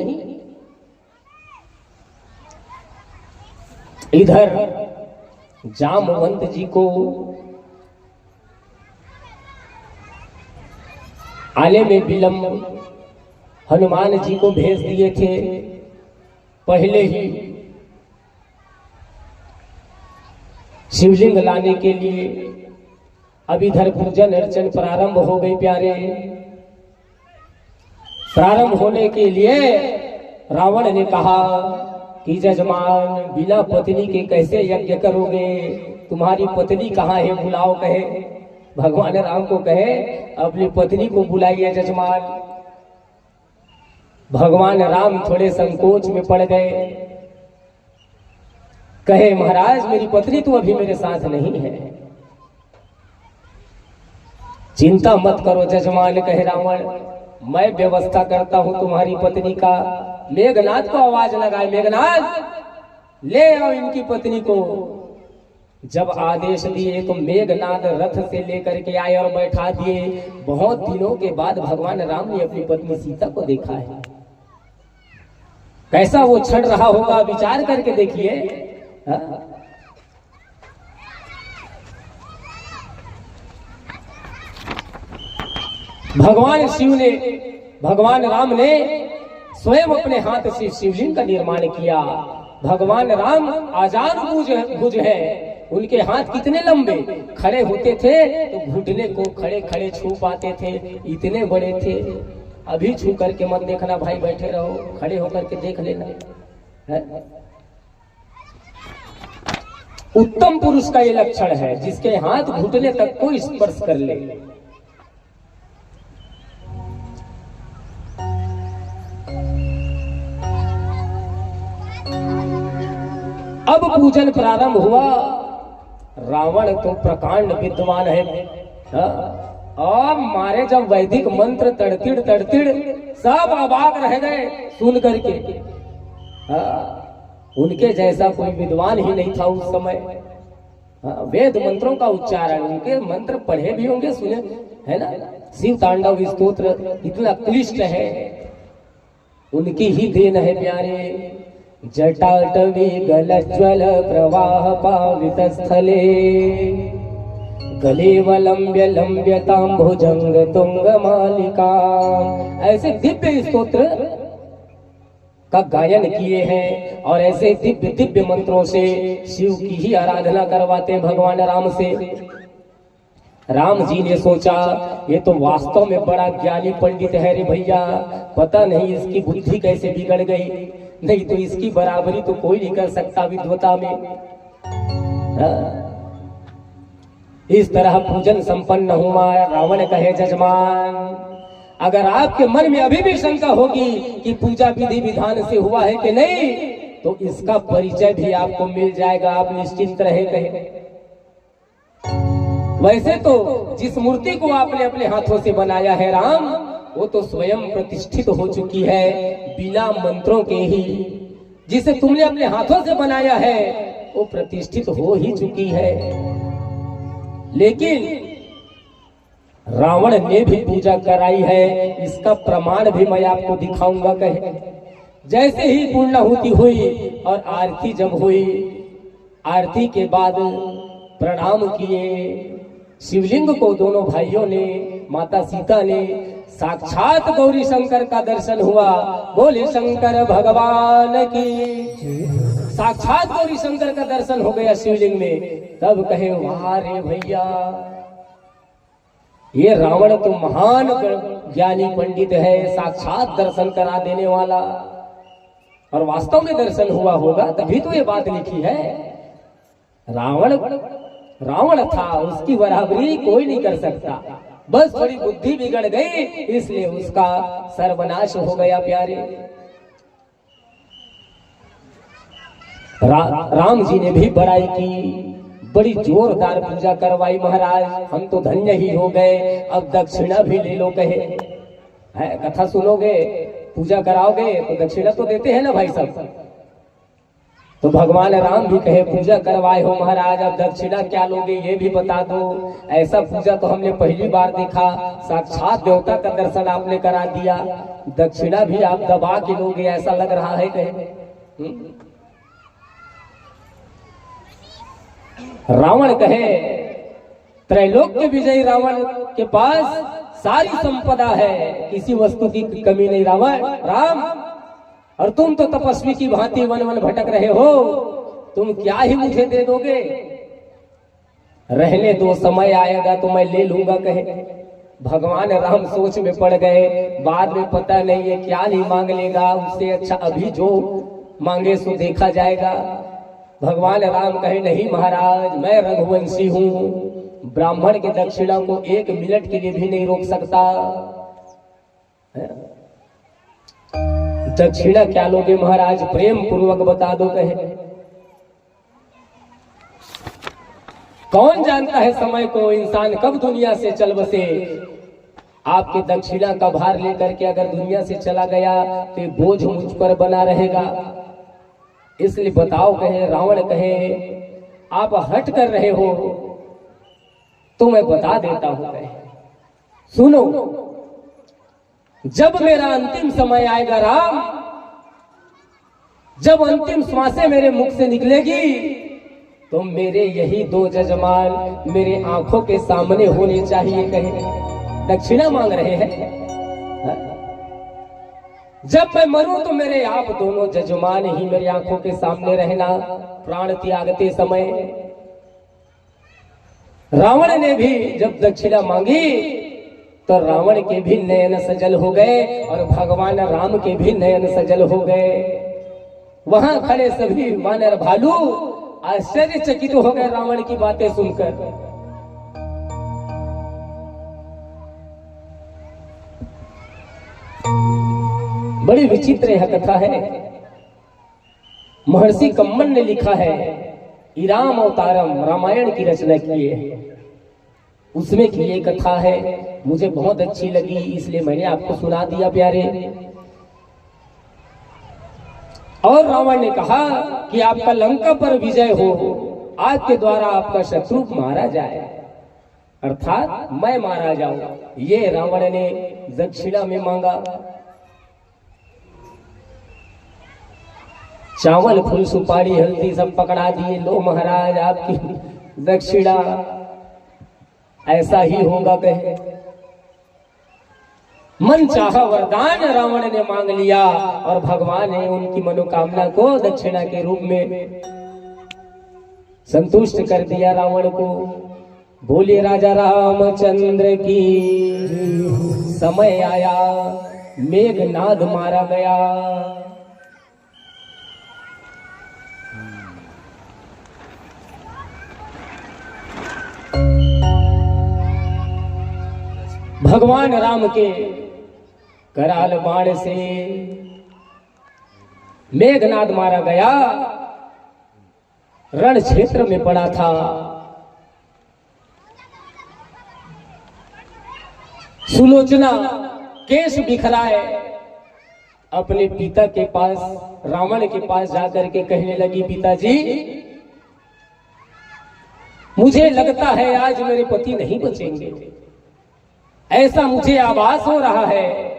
इधर जामवंत जी को आने में विलंब हनुमान जी को भेज दिए थे पहले ही शिवलिंग लाने के लिए। अब इधर पूजन अर्चन प्रारंभ हो गई प्यारे। प्रारंभ होने के लिए रावण ने कहा कि जजमान बिना पत्नी के कैसे यज्ञ करोगे, तुम्हारी पत्नी कहाँ है, बुलाओ। कहे भगवान राम को कहे अपनी पत्नी को बुलाइए जजमान। भगवान राम थोड़े संकोच में पड़ गए। कहे महाराज मेरी पत्नी तो अभी मेरे साथ नहीं है। चिंता मत करो जजमान, कहे रावण, मैं व्यवस्था करता हूं तुम्हारी पत्नी का। मेघनाद को आवाज लगाए, मेघनाद ले आओ इनकी पत्नी को। जब आदेश दिए तो मेघनाद रथ से लेकर के आए और बैठा दिए। बहुत दिनों के बाद भगवान राम ने अपनी पत्नी सीता को देखा है। कैसा वो छड़ रहा होगा, विचार करके देखिए। भगवान राम ने स्वयं अपने हाथ से शिवलिंग का निर्माण किया। भगवान राम आजाद बुझ है, उनके हाथ कितने लंबे, खड़े होते थे तो घुटने को खड़े खड़े छू पाते थे, इतने बड़े थे। अभी छू करके मत देखना भाई, बैठे रहो, खड़े होकर के देख लेना है। उत्तम पुरुष का ये लक्षण है, जिसके हाथ घुटने तक को स्पर्श कर ले। अब पूजन प्रारंभ हुआ। रावण तो प्रकांड विद्वान है, और मारे जब वैदिक मंत्र तड़तिड़ तड़तिड़ सब अबाक रह गए सुन करके। उनके जैसा कोई विद्वान ही नहीं था उस समय। वेद मंत्रों का उच्चारण, उनके मंत्र पढ़े भी होंगे, सुने है ना। शिव तांडव स्तोत्र इतना क्लिष्ट है, उनकी ही देन है प्यारे। जटाटवी गलज्वल प्रवाह पावित स्थले, गलेवलंब्य लंब्यतां भुजंग तुंग मालिका। ऐसे दिव्य स्तोत्र का गायन किए हैं, और ऐसे दिव्य दिव्य मंत्रों से शिव की ही आराधना करवाते भगवान राम से। राम जी ने सोचा ये तो वास्तव में बड़ा ज्ञानी पंडित है रे भैया, पता नहीं इसकी बुद्धि कैसे बिगड़ गई, नहीं तो इसकी बराबरी तो कोई नहीं कर सकता विद्वता में। इस तरह पूजन संपन्न हुआ। रावण कहे जजमान, अगर आपके मन में अभी भी शंका होगी कि पूजा विधि विधान से हुआ है कि नहीं, तो इसका परिचय भी आपको मिल जाएगा, आप निश्चिंत रहे कहे। वैसे तो जिस मूर्ति को आपने अपने हाथों से बनाया है राम, वो तो स्वयं प्रतिष्ठित हो चुकी है बिना मंत्रों के ही। जिसे तुमने अपने हाथों से बनाया है वो प्रतिष्ठित हो ही चुकी है। लेकिन रावण ने भी पूजा कराई है, इसका प्रमाण भी मैं आपको दिखाऊंगा कहे। जैसे ही पूर्णाहुति हुई और आरती जब हुई, आरती के बाद प्रणाम किए शिवलिंग को दोनों भाइयों ने, माता सीता ने। साक्षात गौरी शंकर का दर्शन हुआ। बोले शंकर भगवान की। साक्षात गौरी शंकर का दर्शन हो गया शिवलिंग में। तब कहे वाह रे भैया, ये रावण तो महान ज्ञानी पंडित है, साक्षात दर्शन करा देने वाला। और वास्तव में दर्शन हुआ होगा तभी तो ये बात लिखी है। रावण था, उसकी बराबरी कोई नहीं कर सकता। बस थोड़ी बुद्धि बिगड़ गई, इसलिए उसका सर्वनाश हो गया प्यारे। राम जी ने भी बड़ाई की, बड़ी जोरदार पूजा करवाई। महाराज हम तो धन्य ही हो गए, अब दक्षिणा भी ले लो कहे। है कथा सुनोगे, पूजा कराओगे तो दक्षिणा तो देते हैं ना भाई सब। तो भगवान राम भी कहे पूजा करवाए हो महाराज, अब दक्षिणा क्या लोगे ये भी बता दो। ऐसा पूजा तो हमने पहली बार देखा, साक्षात देवता का दर्शन आपने करा दिया, दक्षिणा भी आप दबा के लोगे ऐसा लग रहा है कहे। रावण कहे त्रैलोक्य विजयी रावण के पास सारी संपदा है, किसी वस्तु की कमी नहीं रावण राम। और तुम तो तपस्वी की भांति वन वन भटक रहे हो, तुम क्या ही मुझे दे दोगे। रहने दो, समय आएगा तो मैं ले लूंगा कहे। भगवान राम सोच में पड़ गए, बाद में पता नहीं है क्या नहीं मांग लेगा, उससे अच्छा अभी जो मांगे सो देखा जाएगा। भगवान राम कहे नहीं महाराज, मैं रघुवंशी हूँ, ब्राह्मण के दक्षिणा को एक मिनट के लिए भी नहीं रोक सकता। दक्षिणा क्या लोगे महाराज, प्रेम पूर्वक बता दो कहे। कौन जानता है समय को, इंसान कब दुनिया से चल बसे। आपके दक्षिणा का भार लेकर के अगर दुनिया से चला गया तो बोझ मुझ पर बना रहेगा, इसलिए बताओ कहे। रावण कहे आप हट कर रहे हो तो मैं बता देता हूं कहे। सुनो, जब मेरा अंतिम समय आएगा राम, जब अंतिम श्वासें मेरे मुख से निकलेगी, तो मेरे यही दो जजमान मेरे आंखों के सामने होने चाहिए कहे। दक्षिणा मांग रहे हैं। जब मैं मरूं तो मेरे आप दोनों जजमान ही मेरी आंखों के सामने रहना, प्राण त्यागते समय। रावण ने भी जब दक्षिणा मांगी तो रावण के भी नयन सजल हो गए और भगवान राम के भी नयन सजल हो गए। वहां खड़े सभी वानर भालू आश्चर्यचकित हो गए रावण की बातें सुनकर। बड़ी विचित्र यह कथा है। महर्षि कम्मन ने लिखा है, इराम अवतारम रामायण की रचना की है, उसमें की ये कथा है। मुझे बहुत अच्छी लगी इसलिए मैंने आपको सुना दिया प्यारे। और रावण ने कहा कि आपका लंका पर विजय हो, आपके द्वारा आपका शत्रु मारा जाए, अर्थात मैं मारा जाऊं। ये रावण ने दक्षिणा में मांगा। चावल फूल सुपारी हल्दी सब पकड़ा दिए, लो महाराज आपकी दक्षिणा। ऐसा ही होगा कहे। मन चाहा वरदान रावण ने मांग लिया और भगवान ने उनकी मनोकामना को दक्षिणा के रूप में संतुष्ट कर दिया रावण को। बोले राजा रामचंद्र की, समय आया मेघनाद मारा गया। भगवान राम के कराल बाण से मेघनाद मारा गया। रण क्षेत्र में पड़ा था। सुलोचना केश बिखराए अपने पिता के पास, रावण के पास जाकर के कहने लगी, पिताजी मुझे लगता है आज मेरे पति नहीं बचेंगे, ऐसा मुझे आभास हो रहा है।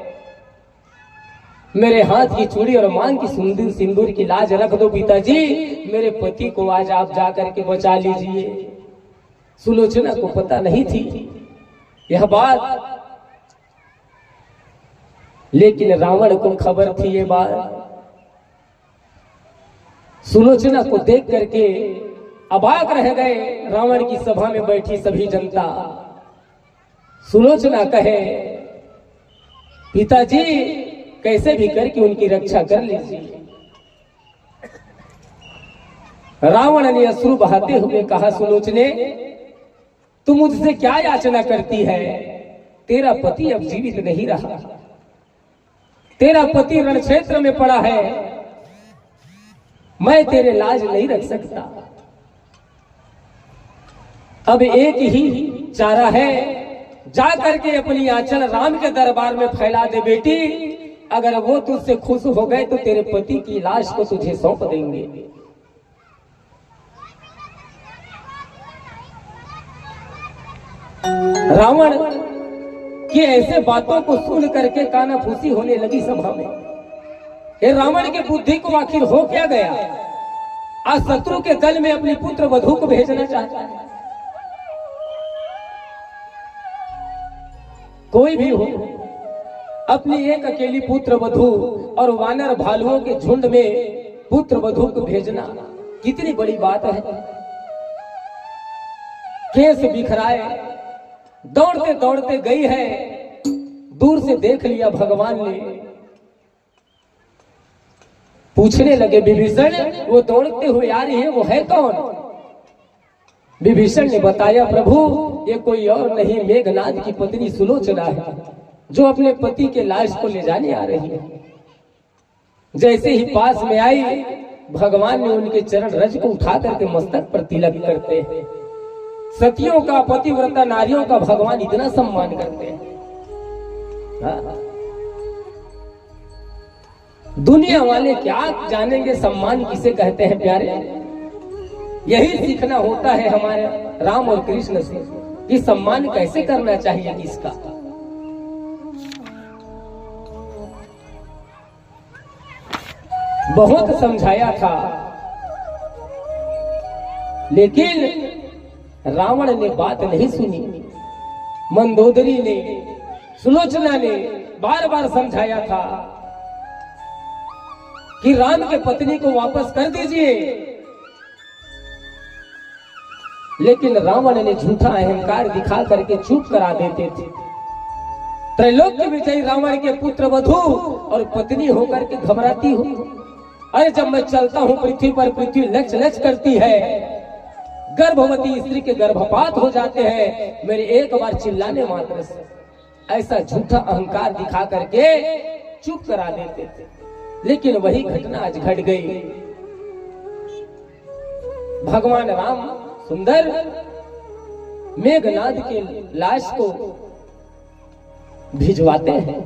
मेरे हाथ की चूड़ी और मांग की सिंदूर की लाज रख दो पिताजी, मेरे पति को आज आप जाकर के बचा लीजिए। सुलोचना को पता नहीं थी यह बात, लेकिन रावण को खबर थी ये बात। सुलोचना को देख करके अबाक रह गए रावण की सभा में बैठी सभी जनता। सुलोचना कहे, पिताजी कैसे भी करके उनकी रक्षा कर लीजिए। रावण ने अश्रु बहाते हुए कहा, सुलोचने तू मुझसे क्या याचना करती है? तेरा पति अब जीवित नहीं रहा, तेरा पति रण क्षेत्र में पड़ा है, मैं तेरे लाज नहीं रख सकता। अब एक ही चारा है, जा करके अपनी आंचल राम के दरबार में फैला दे बेटी। अगर वो तुझसे खुश हो गए तो तेरे पति की लाश को तुझे सौंप देंगे। रावण की ऐसे बातों को सुन करके कानाफूसी होने लगी सभा में। ये रावण की बुद्धि को आखिर हो क्या गया? आज शत्रु के दल में अपनी पुत्र वधू को भेजना चाहता है। कोई भी हो, अपनी एक अकेली पुत्र वधू और वानर भालुओं के झुंड में पुत्र वधू को भेजना कितनी बड़ी बात है। केस बिखराए दौड़ते दौड़ते गई है, दूर से देख लिया भगवान ने। पूछने लगे, विभीषण वो दौड़ते हुए आ रही है, वो है कौन? विभीषण ने बताया, प्रभु ये कोई और नहीं, मेघनाद की पत्नी सुलोचना है, जो अपने पति के लाश को ले जाने आ रही है। जैसे ही पास में आई, भगवान ने उनके चरण रज को उठा करके मस्तक पर तिलक करते हैं। सतियों का, पतिव्रता नारियों का भगवान इतना सम्मान करते हैं। हाँ? दुनिया वाले क्या जानेंगे सम्मान किसे कहते हैं प्यारे। यही सीखना होता है हमारे राम और कृष्ण से कि सम्मान कैसे करना चाहिए किसका। बहुत समझाया था, लेकिन रावण ने बात नहीं सुनी। मंदोदरी ने, सुलोचना ने बार बार समझाया था कि राम के पत्नी को वापस कर दीजिए, लेकिन रावण ने झूठा अहंकार दिखा करके चुप करा देते थे। त्रैलोक्य विजयी रावण के पुत्र वधु और पत्नी होकर के घबराती हूँ। अरे जब मैं चलता हूँ पृथ्वी पर, पृथ्वी लच लच करती है, गर्भवती स्त्री के गर्भपात हो जाते हैं मेरे एक बार चिल्लाने मात्र से। ऐसा झूठा अहंकार दिखा करके चुप करा देते थे। लेकिन वही घटना आज घट गई। भगवान राम सुंदर मेघनाद के लाश को भिजवाते हैं।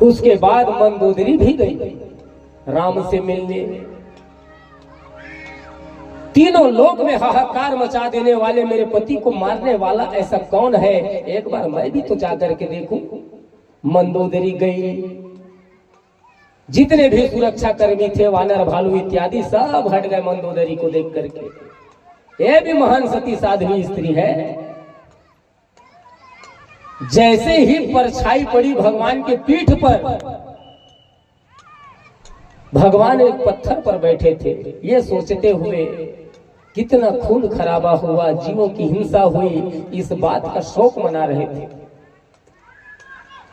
उसके बाद मंदोदरी भी गई राम से मिलने। तीनों लोक में हाहाकार मचा देने वाले मेरे पति को मारने वाला ऐसा कौन है, एक बार मैं भी तो जाकर के देखूं। मंदोदरी गई। जितने भी सुरक्षा कर्मी थे, वानर भालू इत्यादि, सब हट गए मंदोदरी को देख करके। ये भी महान सती साध्वी स्त्री है। जैसे ही परछाई पड़ी भगवान के पीठ पर, भगवान एक पत्थर पर बैठे थे। ये सोचते हुए कितना खून खराबा हुआ, जीवों की हिंसा हुई, इस बात का शोक मना रहे थे।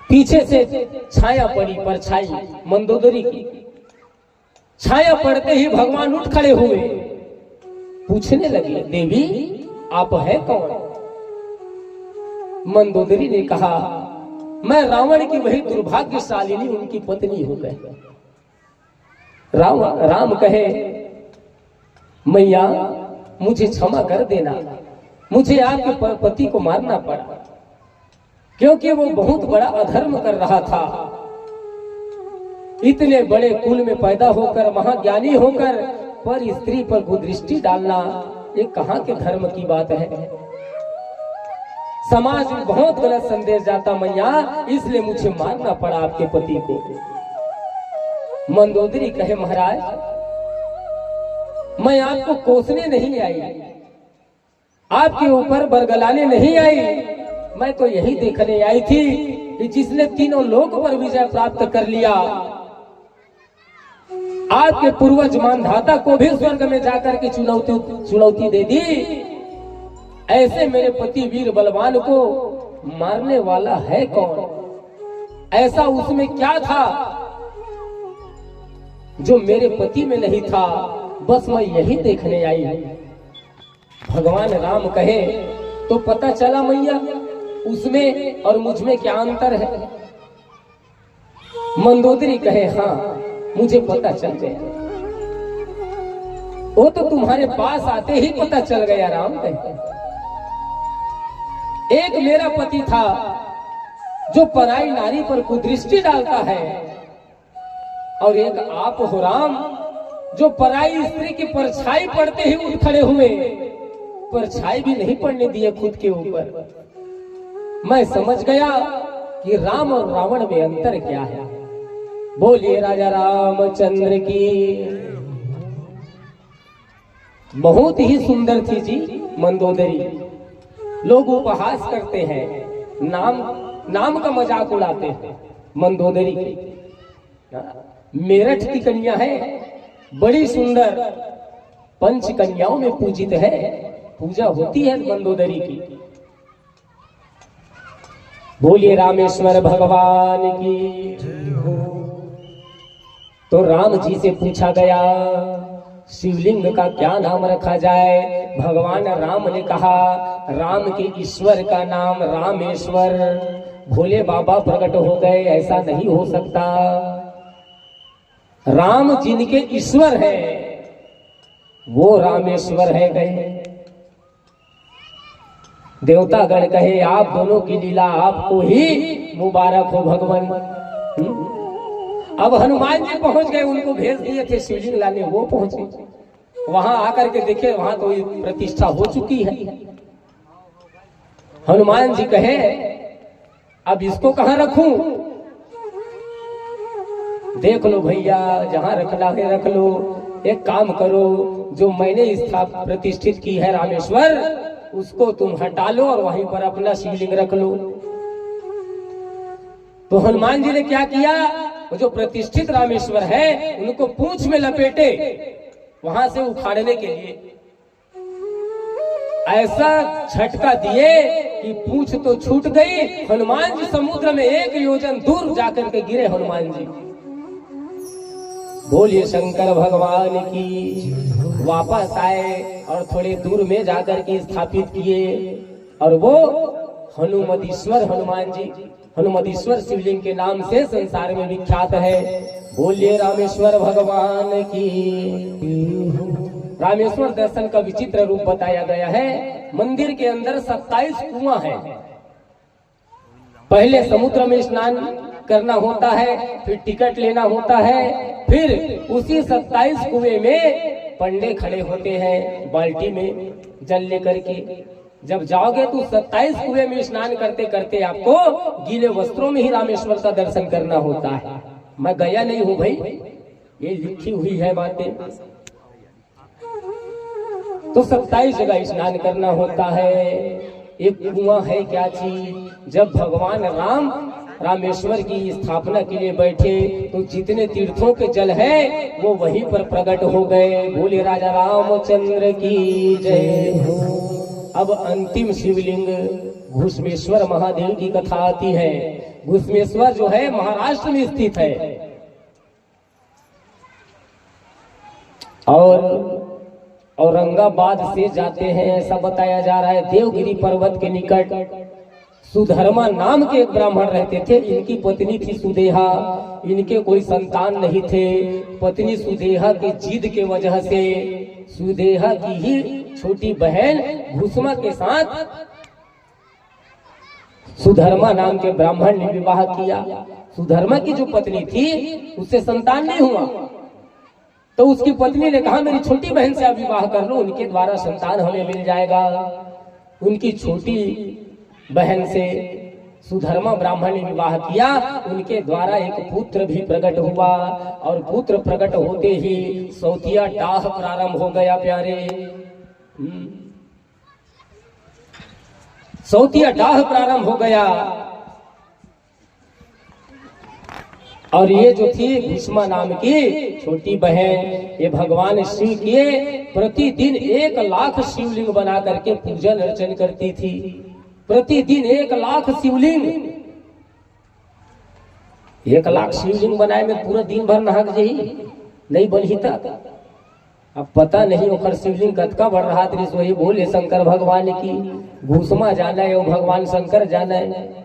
पीछे से छाया पड़ी, परछाई मंदोदरी की। छाया पड़ते ही भगवान उठ खड़े हुए, पूछने लगे, देवी आप है कौन? मंदोदरी ने कहा, मैं रावण की वही दुर्भाग्यशालिनी उनकी पत्नी हो गए। राम कहे, मैया मुझे क्षमा कर देना, मुझे आपके पति को मारना पड़ा क्योंकि वो बहुत बड़ा अधर्म कर रहा था। इतने बड़े कुल में पैदा होकर, महाज्ञानी होकर, पर स्त्री पर कुदृष्टि डालना ये कहाँ के धर्म की बात है। समाज में बहुत गलत संदेश जाता मैया, इसलिए मुझे मारना पड़ा आपके पति को। मंदोदरी कहे, महाराज मैं आपको कोसने नहीं आई, आपके ऊपर बरगलाने नहीं आई, मैं तो यही देखने आई थी कि जिसने तीनों लोक पर विजय प्राप्त कर लिया, आपके पूर्वज मानधाता को भी स्वर्ग में जाकर के चुनौती दे दी। ऐसे मेरे पति वीर बलवान को मारने वाला है कौन? ऐसा उसमें क्या था जो मेरे पति में नहीं था? बस मैं यही देखने आई। भगवान राम कहे, तो पता चला मैया उसमें और मुझ में क्या अंतर है? मंदोदरी कहे, हाँ मुझे पता चल गया। वो तो तुम्हारे पास आते ही पता चल गया। राम कहे, एक मेरा पति था जो पराई नारी पर कुदृष्टि डालता है, और एक आप हो राम जो पराई स्त्री की परछाई पड़ते ही उठ खड़े हुए, परछाई भी नहीं पड़ने दिए खुद के ऊपर। मैं समझ गया कि राम और रावण में अंतर क्या है। बोलिए राजा रामचंद्र की। बहुत ही सुंदर थी जी मंदोदरी। लोग उपहास करते हैं, नाम का मजाक उड़ाते हैं मंदोदरी की। मेरठ की कन्या है, बड़ी सुंदर, पंच कन्याओं में पूजित है, पूजा होती है मंदोदरी की। बोलिए रामेश्वर भगवान की। तो राम जी से पूछा गया, शिवलिंग का क्या नाम रखा जाए? भगवान राम ने कहा, राम के ईश्वर का नाम रामेश्वर। भोले बाबा प्रकट हो गए, ऐसा नहीं हो सकता। राम जिनके ईश्वर है वो रामेश्वर है गए। देवतागण कहे, आप दोनों की लीला आपको ही मुबारक हो भगवान। अब हनुमान जी पहुंच गए, उनको भेज दिए थे शिवलिंग लाने, वो पहुंचे। वहां आकर के देखे, वहां तो प्रतिष्ठा हो चुकी है। हनुमान जी कहे, अब इसको कहां रखूं? देख लो भैया, जहां रखना है रख लो। एक काम करो, जो मैंने प्रतिष्ठित की है रामेश्वर, उसको तुम हटा लो और वहीं पर अपना शिवलिंग रख लो। तो हनुमान जी ने क्या किया, वो जो प्रतिष्ठित रामेश्वर है उनको पूंछ में लपेटे वहां से उखाड़ने के लिए ऐसा झटका दिए कि पूंछ तो छूट गई। हनुमान जी समुद्र में 1 योजन दूर जाकर के गिरे। हनुमान जी बोलिए शंकर भगवान की। वापस आए और थोड़े दूर में जाकर के स्थापित किए और वो हनुमतीश्वर हनुमान जी, हनुमतीश्वर शिवलिंग के नाम से संसार में विख्यात है। बोलिए रामेश्वर भगवान की। रामेश्वर दर्शन का विचित्र रूप बताया गया है। मंदिर के अंदर 27 कुआं है। पहले समुद्र में स्नान करना होता है, फिर टिकट लेना होता है, फिर उसी 27 कुएं में पंडे खड़े होते हैं बाल्टी में जल लेकर के। जब जाओगे तो 27 कुएं में स्नान करते करते आपको गीले वस्त्रों में ही रामेश्वर का दर्शन करना होता है। मैं गया नहीं हूं भाई, ये लिखी हुई है बातें। तो 27 जगह स्नान करना होता है। एक कुआं है क्या चीज? जब भगवान राम रामेश्वर की स्थापना के लिए बैठे तो जितने तीर्थों के जल है वो वहीं पर प्रकट हो गए। बोले राजा रामचंद्र की जय हो। अब अंतिम शिवलिंग घुश्मेश्वर महादेव की कथा आती है। घुश्मेश्वर जो है महाराष्ट्र में स्थित है और औरंगाबाद से जाते हैं ऐसा बताया जा रहा है। देवगिरी पर्वत के निकट सुधर्मा नाम के एक ब्राह्मण रहते थे। इनकी पत्नी थी सुदेहा। इनके कोई संतान नहीं थे। पत्नी सुदेहा की जिद के वजह से सुदेहा की ही छोटी बहन घुसमा के साथ सुधर्मा नाम के ब्राह्मण ने विवाह किया। सुधर्मा की जो पत्नी थी उससे संतान नहीं हुआ तो उसकी पत्नी ने कहा मेरी छोटी बहन से आप विवाह कर लो, उनके द्वारा संतान हमें मिल जाएगा। उनकी छोटी बहन से सुधर्मा ब्राह्मण ने विवाह किया। उनके द्वारा एक पुत्र भी प्रकट हुआ और पुत्र प्रकट होते ही सौतिया डाह प्रारंभ हो गया। प्यारे सौतिया डाह प्रारंभ हो गया और ये जो थी भीष्मा नाम की छोटी बहन, ये भगवान शिव के प्रतिदिन 1 लाख शिवलिंग बना करके पूजन अर्चन करती थी। प्रतिदिन 1 लाख शिवलिंग। 1 लाख शिवलिंग बनाए में पूरा दिन भर नहाक जही नहीं बनी तक। अब पता नहीं ओकर शिवलिंग कतका बढ़ रहा थी। वही बोले शंकर भगवान की। घुसमा जाना है वो भगवान शंकर जाना है।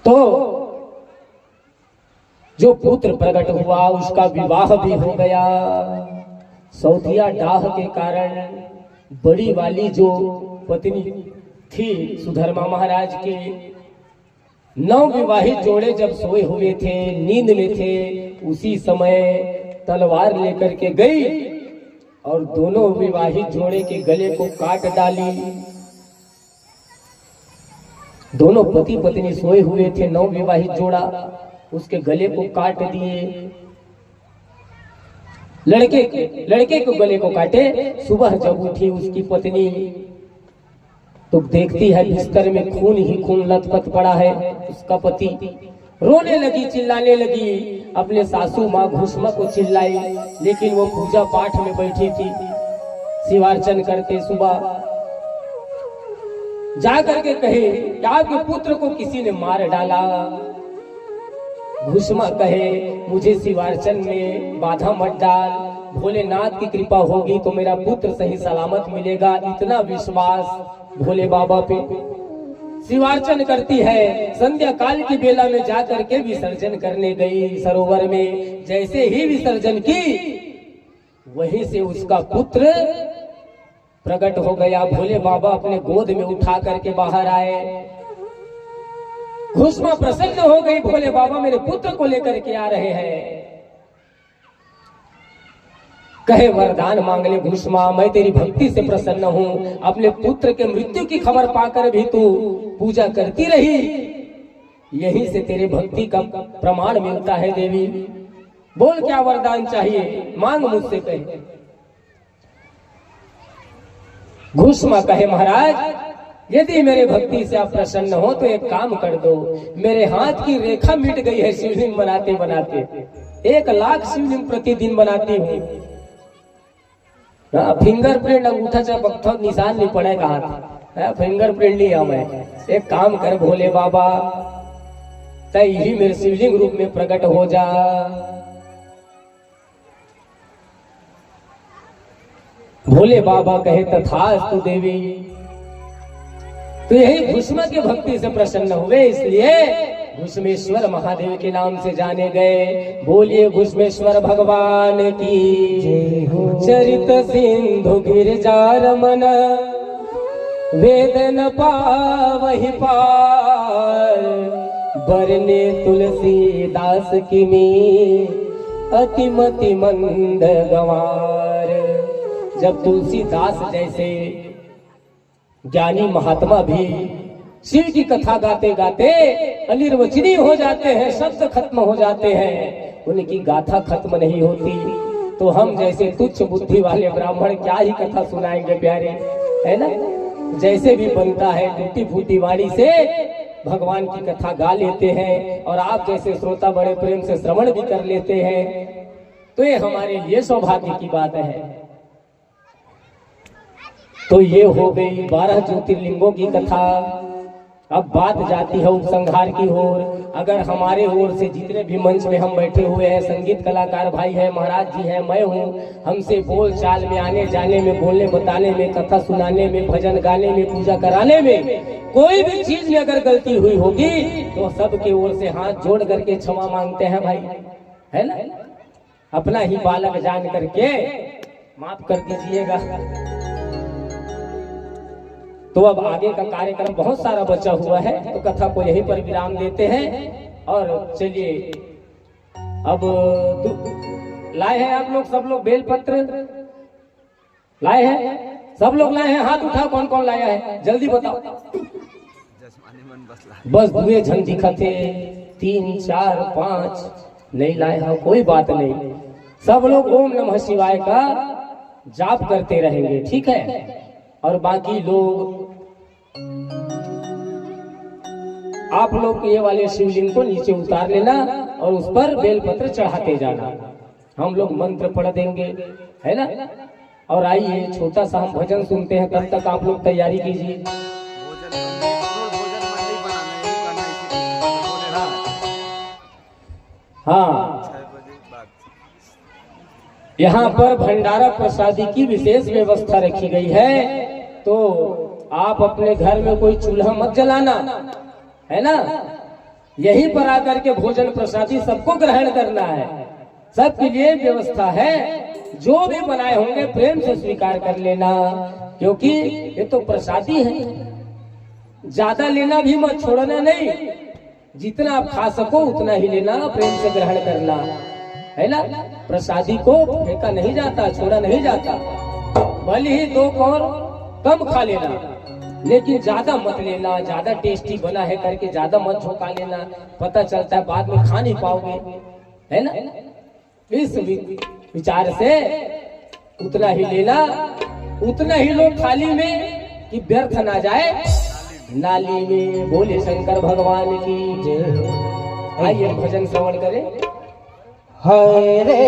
तो जो पुत्र प्रकट हुआ उसका विवाह भी हो गया। सौतिया डाह के कारण बड़ी वाली जो पत्नी थी सुधर्मा महाराज के 9 विवाहित जोड़े जब सोए हुए थे, नींद में थे, उसी समय तलवार लेकर के गई और दोनों विवाहित जोड़े के गले को काट डाली। दोनों पति पत्नी सोए हुए थे, 9 विवाहित जोड़ा, उसके गले को काट दिए। लड़के को गले को काटे। सुबह जब उठी उसकी पत्नी तो देखती है बिस्तर में खून ही खून लथपथ पड़ा है। उसका पति रोने लगी, चिल्लाने लगी, अपने सासू माँ घुसमा को चिल्लाई, लेकिन वो पूजा पाठ में बैठी थी, शिवार्चन करते। सुबह जाकर के कहे कि आपके पुत्र को किसी ने मार डाला। घुसमा कहे मुझे शिवार्चन में बाधा मत डाल, भोलेनाथ की कृपा होगी तो मेरा पुत्र सही सलामत मिलेगा। इतना विश्वास भोले बाबा पे। शिवार्चन करती है। संध्या काल की बेला में जाकर के विसर्जन करने गई सरोवर में। जैसे ही विसर्जन की वहीं से उसका पुत्र प्रकट हो गया। भोले बाबा अपने गोद में उठा करके बाहर आए। घुसमा प्रसन्न हो गई, भोले बाबा मेरे पुत्र को लेकर के आ रहे हैं। कहे वरदान मांग ले घुसमा, मैं तेरी भक्ति से प्रसन्न हूँ। अपने पुत्र के मृत्यु की खबर पाकर भी तू पूजा करती रही, यहीं से तेरे भक्ति का प्रमाण मिलता है। देवी बोल क्या वरदान चाहिए, मांग मुझसे कहे। घुसमा कहे महाराज यदि मेरे भक्ति से आप प्रसन्न हो तो एक काम कर दो, मेरे हाथ की रेखा मिट गई है शिवलिंग बनाते बनाते, 1,00,000 शिवलिंग प्रतिदिन बनाती हूँ। फिंगरप्रिंट अंगूठा चपकता निशान नहीं पड़ेगा हाथ, फिंगरप्रिंट नहीं है। मैं एक काम कर भोले बाबा, तय ही मेरे शिवलिंग रूप में प्रकट हो जा। भोले बाबा कहे तथास्तु देवी। तो यही भस्म के भक्ति से प्रसन्न हुए, इसलिए भस्मेश्वर महादेव के नाम से जाने गए। बोलिए भस्मेश्वर भगवान की। चरित सिंधु गिरजा रमन, वेदन पावहि पार, बरने तुलसीदास की मी, अतिमति मंद गवार। जब तुलसीदास जैसे ज्ञानी महात्मा भी शिव की कथा गाते गाते अनिर्वचनीय हो जाते हैं, शब्द खत्म हो जाते हैं, उनकी गाथा खत्म नहीं होती, तो हम जैसे तुच्छ बुद्धि वाले ब्राह्मण क्या ही कथा सुनाएंगे प्यारे, है ना। जैसे भी बनता है टूटी फूटी वाणी से भगवान की कथा गा लेते हैं, और आप जैसे श्रोता बड़े प्रेम से श्रवण भी कर लेते हैं, तो ये हमारे लिए सौभाग्य की बात है। तो ये हो गई 12 ज्योतिर्लिंगों की कथा। अब बात जाती है उपसंहार की ओर। अगर हमारे ओर से जितने भी मंच में हम बैठे हुए हैं, संगीत कलाकार भाई हैं, महाराज जी हैं, मैं हूँ, हमसे बोल चाल में, आने जाने में, बोलने बताने में, कथा सुनाने में, भजन गाने में, पूजा कराने में, कोई भी चीज में अगर गलती हुई होगी तो सबके ओर से हाथ जोड़ करके क्षमा मांगते हैं भाई, है ना। अपना ही बालक जान करके माफ कर दीजिएगा। तो अब आगे का कार्यक्रम बहुत सारा बचा हुआ है, तो कथा को यहीं पर विराम देते हैं। और चलिए अब लाए हैं आप लोग, सब लोग बेलपत्र लाए हैं, सब लोग लाए हैं, हाथ उठाओ कौन कौन लाया है, जल्दी बताओ। बस दुए झन दिखा थे, 3 4 5 नहीं लाए हैं, कोई बात नहीं, सब लोग ओम नमः शिवाय का जाप करते रहेंगे, ठीक है। और बाकी लोग, आप लोग ये वाले शिवलिंग को नीचे उतार लेना और उस पर बेलपत्र चढ़ाते जाना, हम लोग मंत्र पढ़ देंगे, है ना। और आइए छोटा सा हम भजन सुनते हैं, तब तक आप लोग तैयारी कीजिए। हाँ, यहाँ पर भंडारा प्रसादी की विशेष व्यवस्था रखी गई है, तो आप अपने घर में कोई चूल्हा मत जलाना, है ना। यहीं पर आकर के भोजन प्रसादी सबको ग्रहण करना है, सबके लिए व्यवस्था है, जो भी बनाए होंगे प्रेम से स्वीकार कर लेना, क्योंकि ये तो प्रसादी है। ज्यादा लेना भी मत, छोड़ना नहीं, जितना आप खा सको उतना ही लेना, प्रेम से ग्रहण करना, है ना। प्रसादी को फेंका नहीं जाता, छोड़ा नहीं जाता, भले ही 2 कौर कम खा लेना, लेकिन ज्यादा मत लेना। ज्यादा टेस्टी बना है करके ज्यादा मत झोंका लेना, पता चलता है बाद में खा नहीं पाओगे, है ना। इस विचार से उतना ही लेना, उतना ही लो थाली में कि व्यर्थ ना जाए नाली में। बोले शंकर भगवान की जय। आइए भजन श्रवण करें। हरे